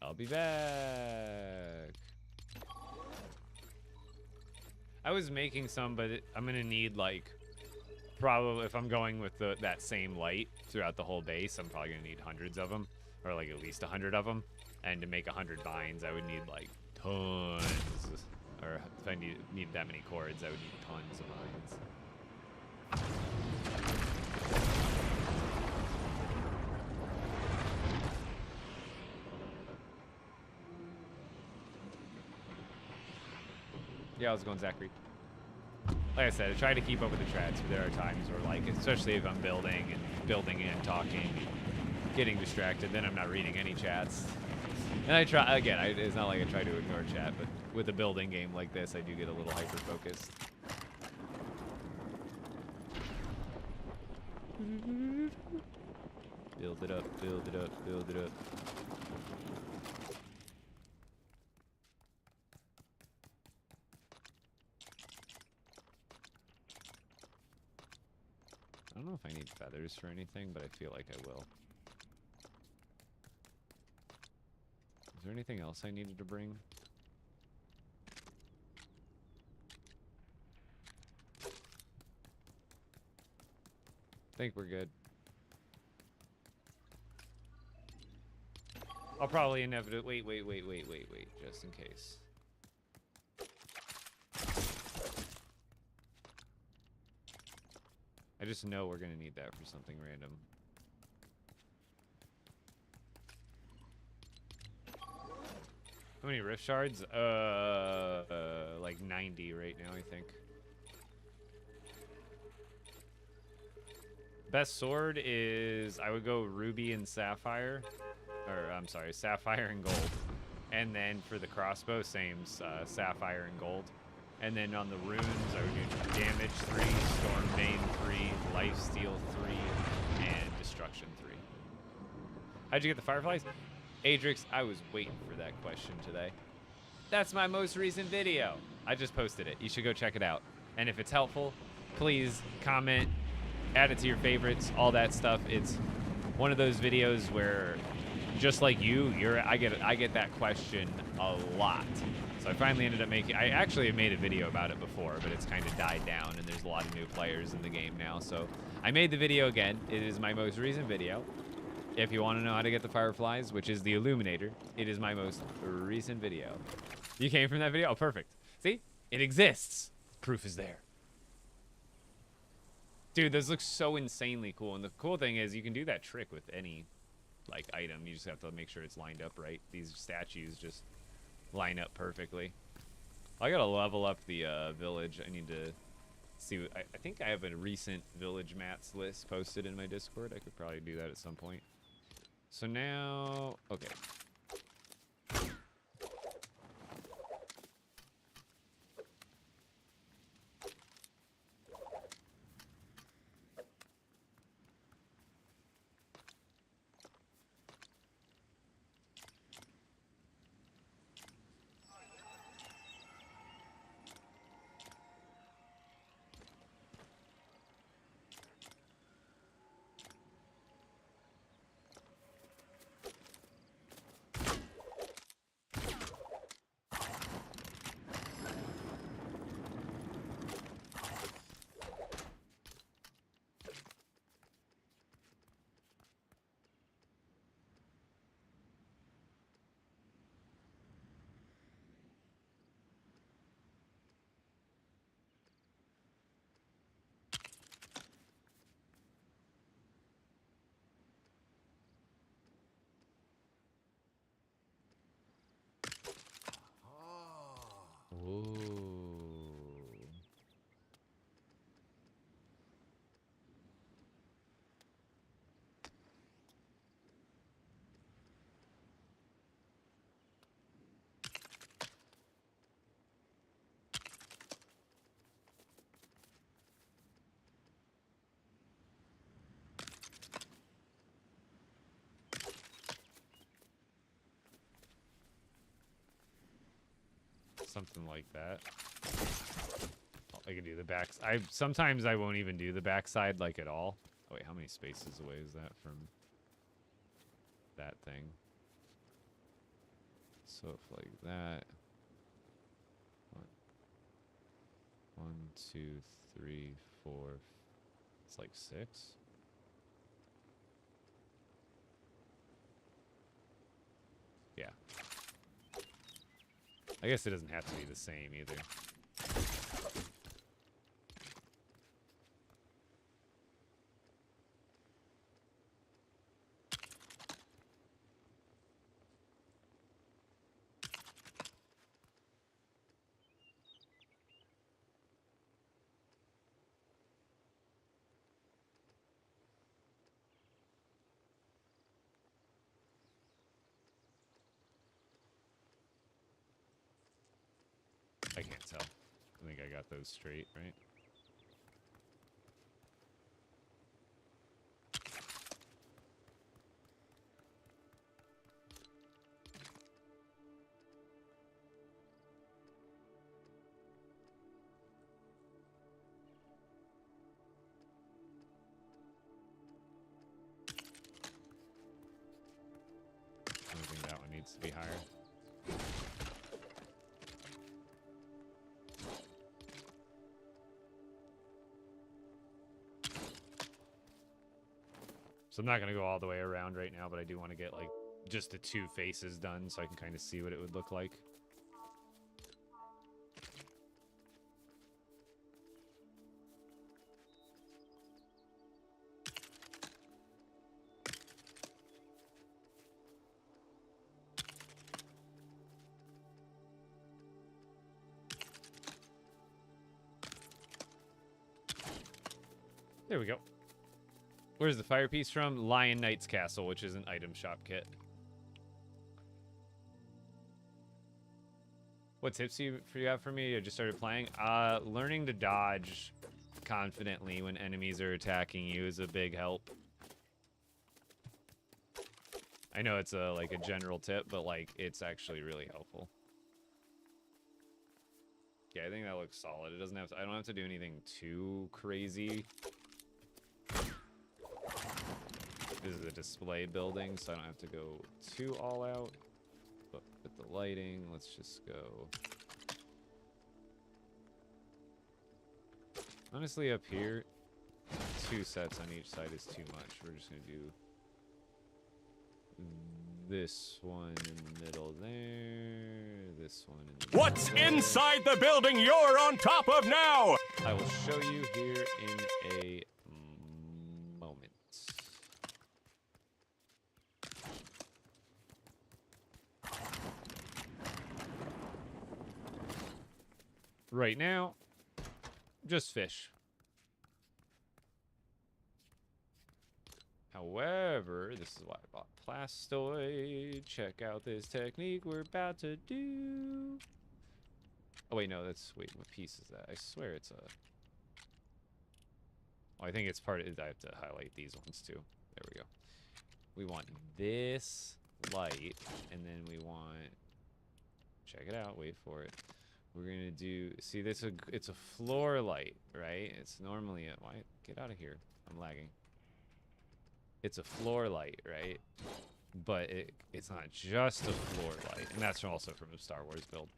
I'll be back. I was making some, but I'm gonna need like, probably if I'm going with that same light throughout the whole base, I'm probably gonna need hundreds of them, or like at least 100 of them. And to make 100 vines, I would need like tons. Or if I need that many cords, I would need tons of vines. Yeah, how's it going, Zachary? Like I said, I try to keep up with the trends, but there are times where, like, especially if I'm building and talking, and getting distracted, then I'm not reading any chats. And I try, again, it's not like I try to ignore chat, but with a building game like this, I do get a little hyper-focused. Build it up, build it up, build it up. I don't know if I need feathers for anything, but I feel like I will. Is there anything else I needed to bring? I think we're good. I'll probably inevitably... Wait, just in case. I just know we're gonna need that for something random. How many rift shards? Like 90 right now, I think. Best sword is, I would go ruby and sapphire. Or, I'm sorry, sapphire and gold. And then for the crossbow, same, sapphire and gold. And then on the runes, I would do damage 3, stormbane 3, lifesteal 3, and destruction 3. How'd you get the fireflies? Adrix, I was waiting for that question today. That's my most recent video. I just posted it. You should go check it out. And if it's helpful, please comment, add it to your favorites, all that stuff. It's one of those videos where, just like you, I get that question a lot. So I finally ended up making, I actually have made a video about it before, but it's kind of died down and there's a lot of new players in the game now. So I made the video again. It is my most recent video. If you want to know how to get the fireflies, which is the illuminator, it is my most recent video. You came from that video? Oh, perfect. See? It exists. Proof is there. Dude, those look so insanely cool. And the cool thing is you can do that trick with any, like, item. You just have to make sure it's lined up right. These statues just line up perfectly. I gotta level up the village. I need to see. I think I have a recent village mats list posted in my Discord. I could probably do that at some point. So now, okay. Something like that. Oh, I can do the backs. Sometimes I won't even do the backside like at all. Oh wait, how many spaces away is that from that thing? So if like that. 1, 2, 3, 4. It's like 6. Yeah. I guess it doesn't have to be the same either. I can't tell. I think I got those straight, right? I think that one needs to be higher. So I'm not going to go all the way around right now, but I do want to get, like, just the 2 faces done so I can kind of see what it would look like. There we go. Where's the fire piece from? Lion Knight's Castle, which is an item shop kit. What tips do you have for me? I just started playing. Learning to dodge confidently when enemies are attacking you is a big help. I know it's like a general tip, but like it's actually really helpful. Yeah, I think that looks solid. It doesn't have to, I don't have to do anything too crazy. This is a display building, so I don't have to go too all out. But with the lighting, let's just go. Honestly, up here, 2 sets on each side is too much. We're just gonna do this one in the middle there, this one in the middle. What's inside the building you're on top of now? I will show you here in a moment. Right now, just fish. However, this is why I bought Plastoid. Check out this technique we're about to do. Oh, wait, no, that's... Wait, what piece is that? I swear it's a... Oh, I think it's part of... I have to highlight these ones, too. There we go. We want this light, and then we want... Check it out. Wait for it. We're going to do... See, this it's a floor light, right? It's normally a... Why? Get out of here. I'm lagging. It's a floor light, right? But it's not just a floor light. And that's also from a Star Wars build.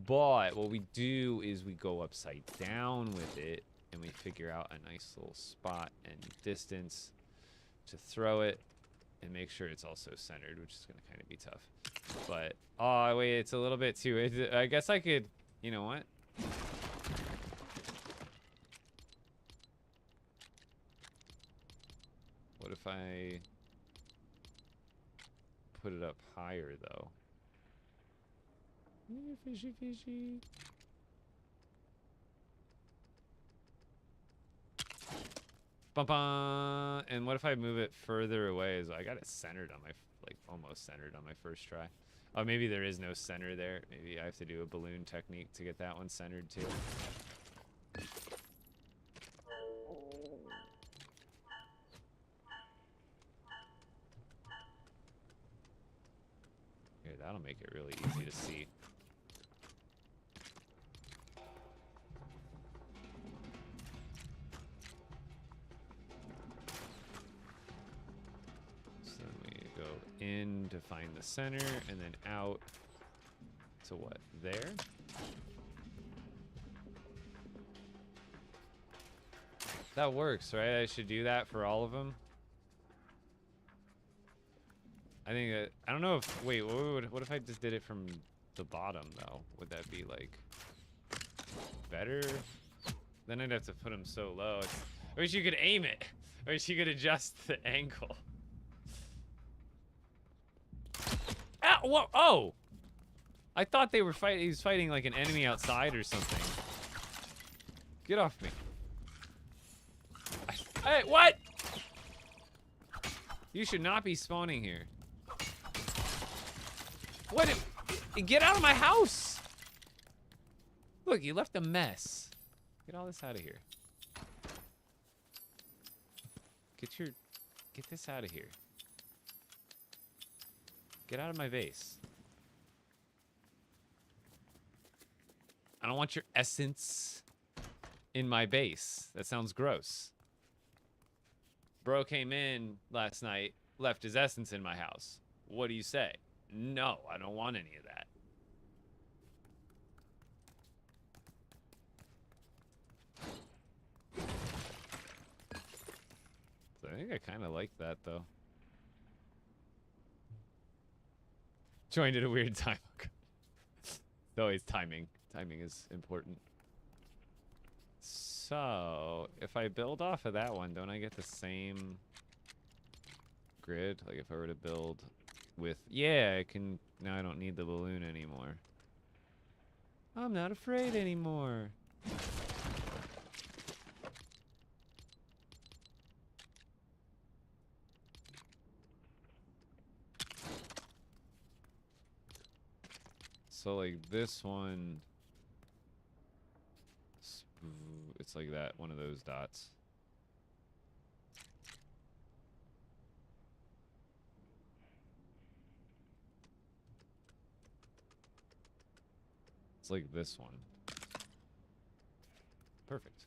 But what we do is we go upside down with it, and we figure out a nice little spot and distance to throw it, and make sure it's also centered, which is going to kind of be tough. But, oh, wait, it's a little bit too... I guess I could... You know what? What if I put it up higher, though? Fishy, fishy. Bum-bum. And what if I move it further away? So I got it centered on my, like, almost centered on my first try. Oh, maybe there is no center there. Maybe I have to do a balloon technique to get that one centered, too. that'll make it really easy to see. So then we go in to find the center, and then out to what? There? That works, right? I should do that for all of them. I think that, I don't know if, wait, what if I just did it from the bottom though? Would that be like better? Then I'd have to put them so low. I wish you could aim it. I wish you could adjust the angle. Ah, whoa, oh! I thought they were fighting, he was fighting like an enemy outside or something. Get off me. Hey, what? You should not be spawning here. What? Get out of my house! Look, you left a mess. Get all this out of here. Get this out of here. Get out of my vase. I don't want your essence in my base. That sounds gross. Bro came in last night, left his essence in my house. What do you say? No, I don't want any of that. So I think I kind of like that, though. Joined at a weird time. It's always timing. Timing is important. So, if I build off of that one, don't I get the same grid? Like if I were to build with... Yeah, I can... Now I don't need the balloon anymore. I'm not afraid anymore. So like this one... It's like that, one of those dots. It's like this one. Perfect.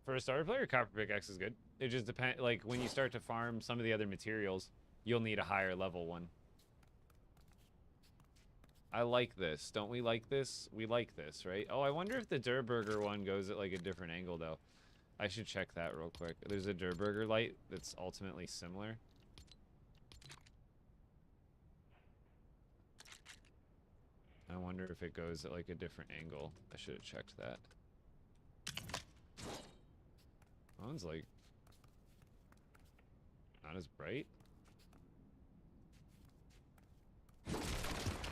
For a starter player, copper pickaxe is good. It just depends, like when you start to farm some of the other materials, you'll need a higher level one. I like this. Don't we like this? We like this, right? Oh, I wonder if the Der Burger one goes at like a different angle though. I should check that real quick. There's a Der Burger light that's ultimately similar. I wonder if it goes at like a different angle. I should have checked that. That one's like not as bright.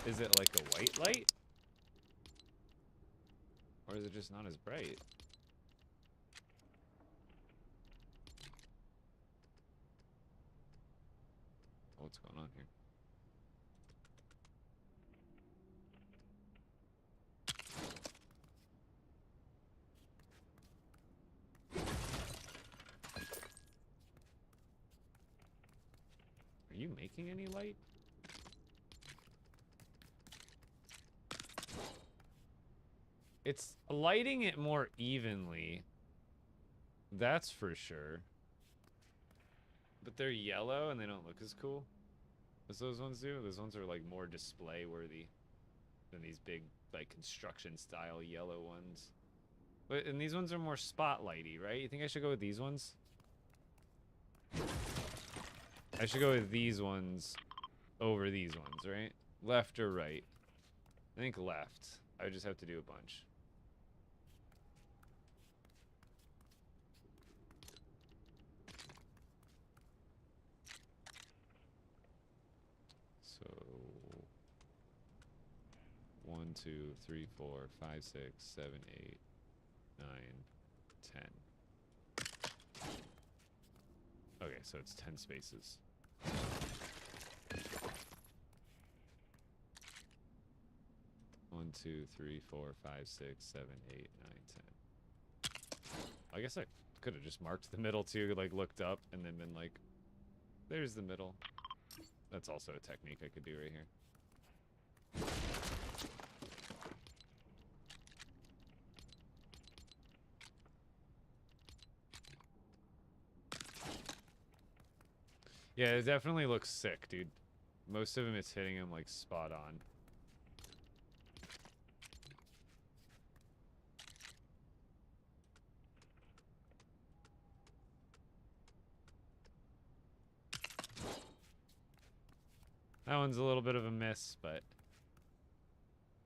Is it like a white light? Or is it just not as bright? Oh, what's going on here? Are you making any light? It's lighting it more evenly. That's for sure. But they're yellow and they don't look as cool as those ones do. Those ones are like more display worthy than these big like construction style yellow ones. But and these ones are more spotlighty, right? You think I should go with these ones? I should go with these ones over these ones, right? Left or right? I think left. I would just have to do a bunch. So 1, 2, 3, 4, 5, 6, 7, 8, 9, 10. Okay, so it's 10 spaces. One, 2, 3, 4, 5, 6, 7, 8, 9, 10. I guess I could have just marked the middle too, like looked up and then been like, There's the middle. That's also a technique I could do right here. Yeah, it definitely looks sick, dude. Most of them, it's hitting him, like, spot on. That one's a little bit of a miss, but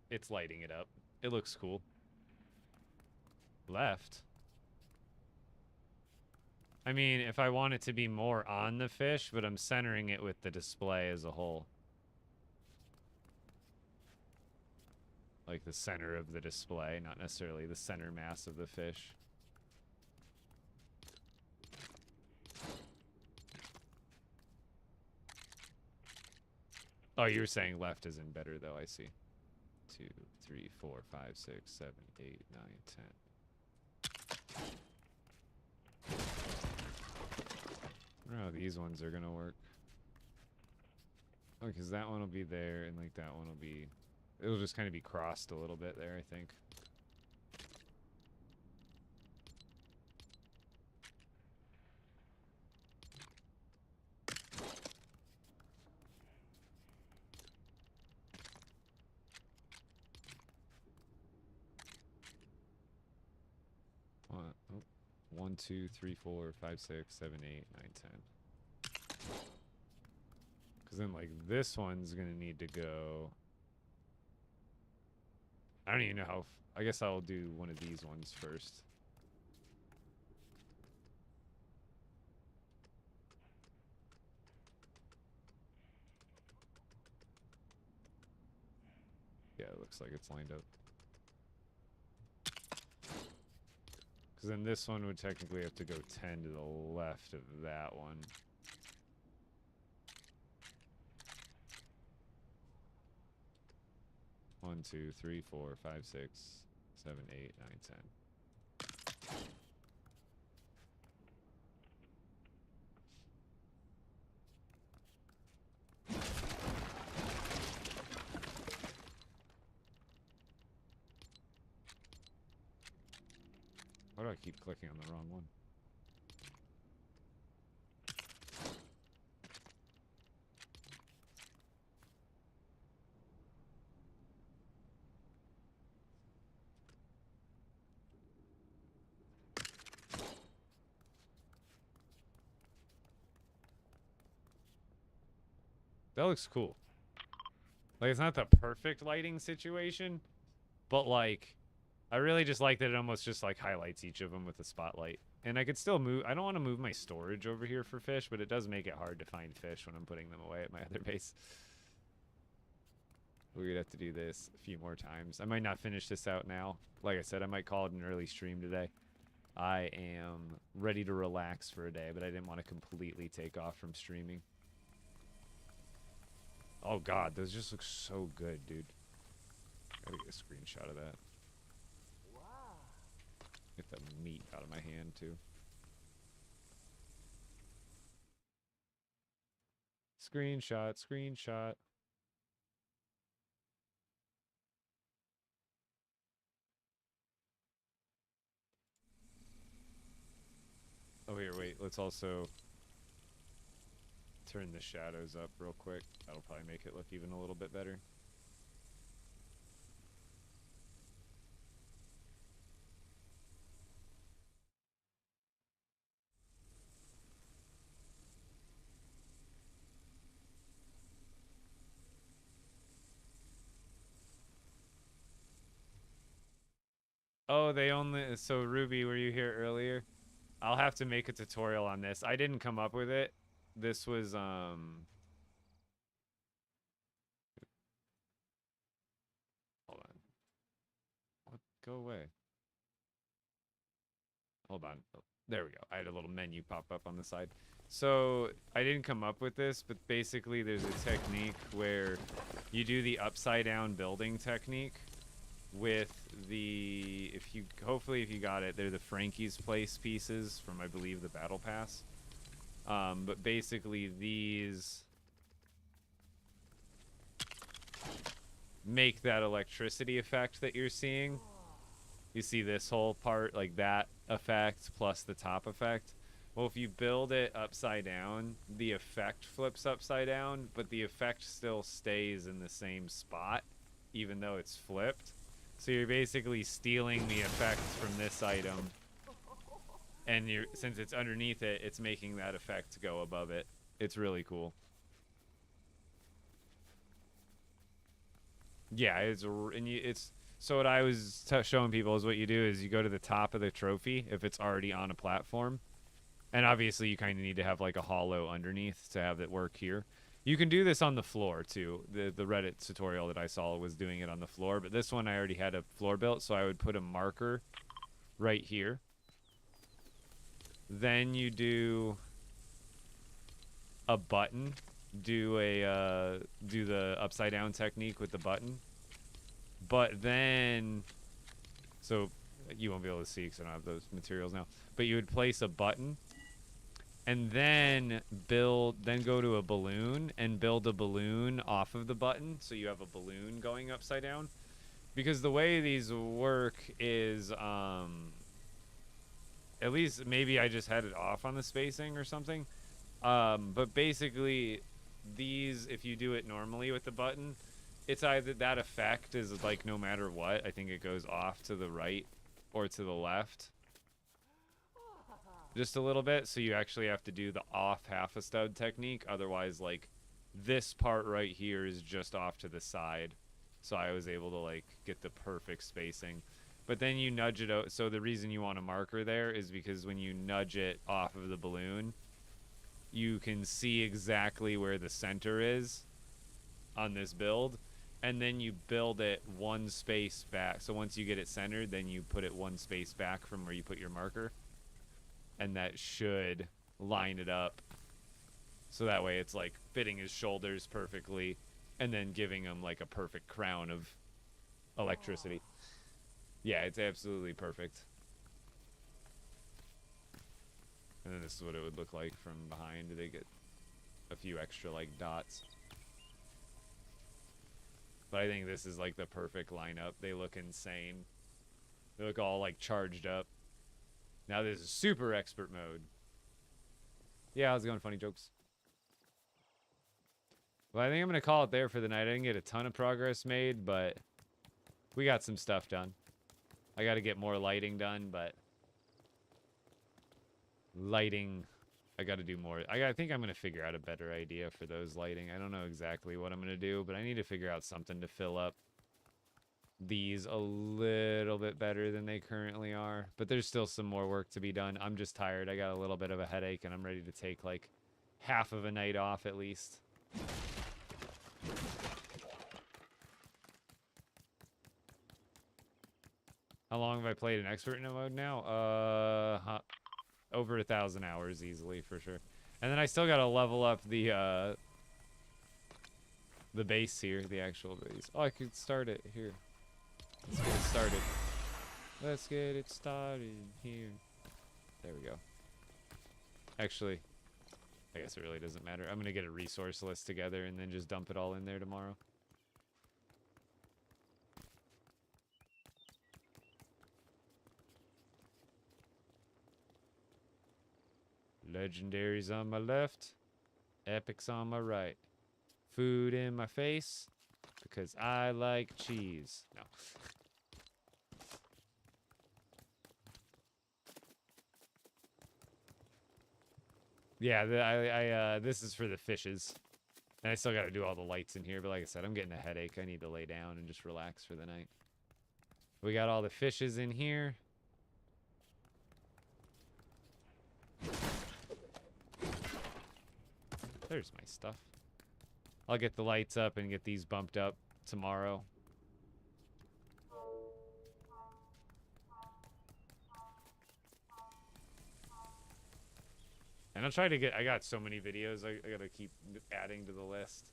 it's lighting it up. It looks cool. Left. I mean, if I want it to be more on the fish, but I'm centering it with the display as a whole. Like the center of the display, not necessarily the center mass of the fish. Oh, you were saying left is in better, though. I see. 2, 3, 4, 5, 6, 7, 8, 9, 10. I don't know how these ones are gonna work. Oh, because that one will be there, and like that one will be... It'll just kind of be crossed a little bit there, I think. One, oh, 1, 2, 3, 4, 5, 6, 7, 8, 9, 10. Because then, like, this one's gonna need to go... I don't even know how... I guess I'll do one of these ones first. Yeah, it looks like it's lined up. Because then this one would technically have to go 10 to the left of that one. One, 2, 3, 4, 5, 6, 7, 8, 9, 10. Why do I keep clicking on the wrong one? That looks cool. Like, it's not the perfect lighting situation, but, like, I really just like that it almost just, like, highlights each of them with a spotlight. And I could still move... I don't want to move my storage over here for fish, but it does make it hard to find fish when I'm putting them away at my other base. We're gonna have to do this a few more times. I might not finish this out now. Like I said, I might call it an early stream today. I am ready to relax for a day, but I didn't want to completely take off from streaming. Oh god, those just look so good, dude. Gotta get a screenshot of that. Wow. Get the meat out of my hand, too. Screenshot, screenshot. Oh, here, wait. Let's also turn the shadows up real quick. That'll probably make it look even a little bit better. Oh, they only... So, Ruby, were you here earlier? I'll have to make a tutorial on this. I didn't come up with it. This was, Hold on. What? Go away. Hold on. Oh, there we go. I had a little menu pop up on the side. So, I didn't come up with this, but basically there's a technique where you do the upside down building technique with the... Hopefully if you got it, they're the Frankie's Place pieces from, I believe, the Battle Pass. But basically these make that electricity effect that you're seeing. You see this whole part, like that effect plus the top effect. Well, if you build it upside down, the effect flips upside down, but the effect still stays in the same spot, even though it's flipped. So you're basically stealing the effect from this item, and since it's underneath it, it's making that effect go above it. It's really cool. Yeah, so what I was showing people is what you do is you go to the top of the trophy if it's already on a platform. And obviously you kind of need to have like a hollow underneath to have it work here. You can do this on the floor too. The Reddit tutorial that I saw was doing it on the floor, but this one I already had a floor built, so I would put a marker right here. Then you do a button. Do the upside down technique with the button. But then, so you won't be able to see because I don't have those materials now. But you would place a button, and then go to a balloon and build a balloon off of the button, so you have a balloon going upside down. Because the way these work is, at least maybe I just had it off on the spacing or something. But basically, these, if you do it normally with the button, it's either that effect is like no matter what, I think it goes off to the right or to the left just a little bit, so you actually have to do the off half a stud technique. Otherwise, like, this part right here is just off to the side, so I was able to like get the perfect spacing. But then you nudge it out, so the reason you want a marker there is because when you nudge it off of the balloon, you can see exactly where the center is on this build, and then you build it one space back. So once you get it centered, then you put it one space back from where you put your marker, and that should line it up. So that way it's like fitting his shoulders perfectly and then giving him like a perfect crown of electricity. Yeah, it's absolutely perfect. And then this is what it would look like from behind. They get a few extra like dots. But I think this is like the perfect lineup. They look insane. They look all like charged up. Now this is super expert mode. Yeah, how's it going, funny jokes? Well, I think I'm going to call it there for the night. I didn't get a ton of progress made, but we got some stuff done. I got to get more lighting done, but lighting, I got to do more. I think I'm going to figure out a better idea for those lighting. I don't know exactly what I'm going to do, but I need to figure out something to fill up these a little bit better than they currently are. But there's still some more work to be done. I'm just tired. I got a little bit of a headache, and I'm ready to take like half of a night off at least. How long have I played in expert mode now? Over 1,000 hours easily, for sure. And then I still gotta level up the base here, the actual base. Oh, I could start it here. Let's get it started. Let's get it started here. There we go. Actually, I guess it really doesn't matter. I'm gonna get a resource list together and then just dump it all in there tomorrow. Legendaries on my left, epics on my right. Food in my face, because I like cheese. No. Yeah, this is for the fishes. And I still gotta do all the lights in here, but like I said, I'm getting a headache. I need to lay down and just relax for the night. We got all the fishes in here. There's my stuff. I'll get the lights up and get these bumped up tomorrow. And I'll try to get... I got so many videos I gotta keep adding to the list.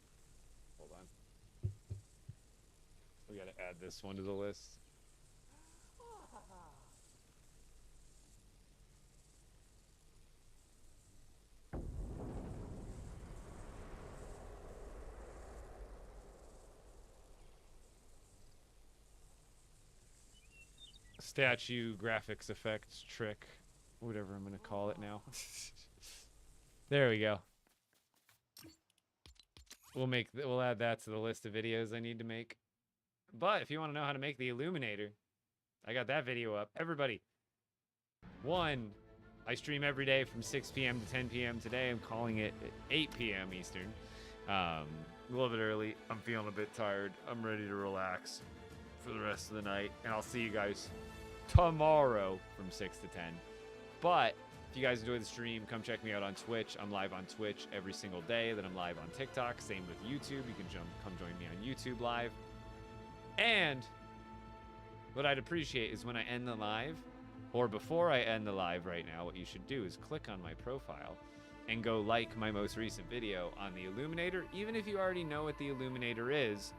Hold on. We gotta add this one to the list. statue graphics effects trick, whatever I'm gonna call it now. There we go. We'll add that to the list of videos I need to make. But if you want to know how to make the illuminator, I got that video up. Everybody, I stream every day from 6 p.m. to 10 p.m. Today I'm calling it 8 p.m. Eastern. A little bit early. I'm feeling a bit tired. I'm ready to relax for the rest of the night. And I'll see you guys tomorrow from 6 to 10. But if you guys enjoy the stream, come check me out on Twitch. I'm live on Twitch every single day. Then I'm live on TikTok. Same with YouTube. You can come join me on YouTube live. And what I'd appreciate is when I end the live, or before I end the live right now, what you should do is click on my profile and go like my most recent video on the Illuminator. Even if you already know what the Illuminator is,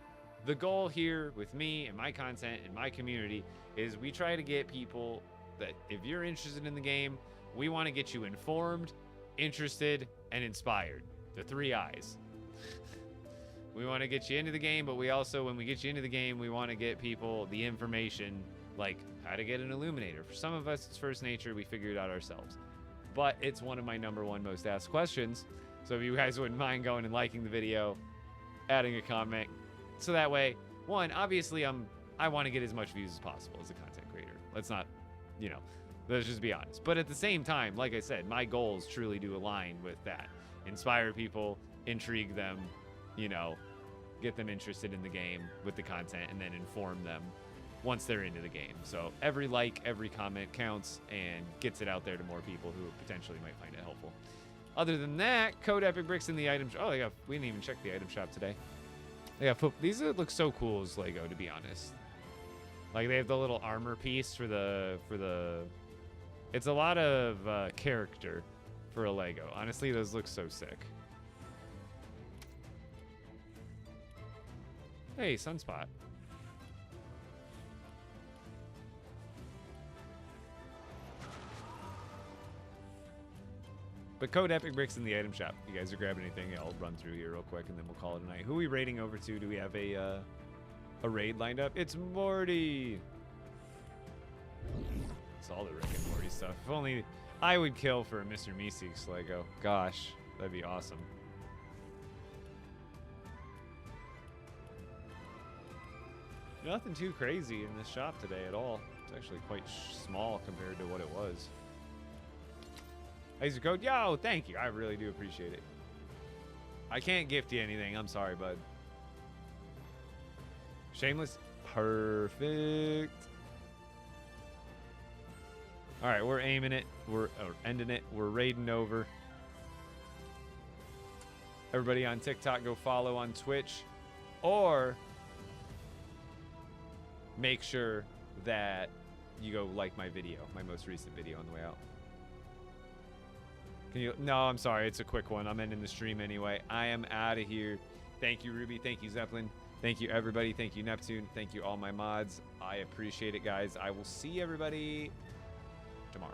the goal here with me and my content and my community is we try to get people that if you're interested in the game, we want to get you informed, interested, and inspired. The 3 I's. We want to get you into the game, but we also, when we get you into the game, we want to get people the information like how to get an illuminator. For some of us, it's first nature. We figure it out ourselves. But it's one of my #1 most asked questions. So if you guys wouldn't mind going and liking the video, adding a comment, so that way, one, obviously I want to get as much views as possible as a content creator. Let's not, let's just be honest. But at the same time, like I said, my goals truly do align with that. Inspire people, intrigue them, get them interested in the game with the content, and then inform them once they're into the game. So every like, every comment counts and gets it out there to more people who potentially might find it helpful. Other than that, code Epic Bricks in the item shop. Oh, we didn't even check the item shop today. They got these look so cool as Lego, to be honest. Like they have the little armor piece for the. It's a lot of character for a Lego. Honestly, those look so sick. Hey, Sunspot. But code Epic Bricks in the item shop. If you guys are grabbing anything, I'll run through here real quick and then we'll call it a night. Who are we raiding over to? Do we have a raid lined up? It's Morty. It's all the Rick and Morty stuff. If only I would kill for a Mr. Meeseeks Lego. Gosh, that'd be awesome. Nothing too crazy in this shop today at all. It's actually quite small compared to what it was. Laser code, yo, thank you. I really do appreciate it. I can't gift you anything. I'm sorry, bud. Shameless. Perfect. All right, we're aiming it. We're ending it. We're raiding over. Everybody on TikTok, go follow on Twitch. Or make sure that you go like my video, my most recent video on the way out. Can you? No, I'm sorry. It's a quick one. I'm ending the stream anyway. I am out of here. Thank you, Ruby. Thank you, Zeppelin. Thank you, everybody. Thank you, Neptune. Thank you, all my mods. I appreciate it, guys. I will see everybody tomorrow.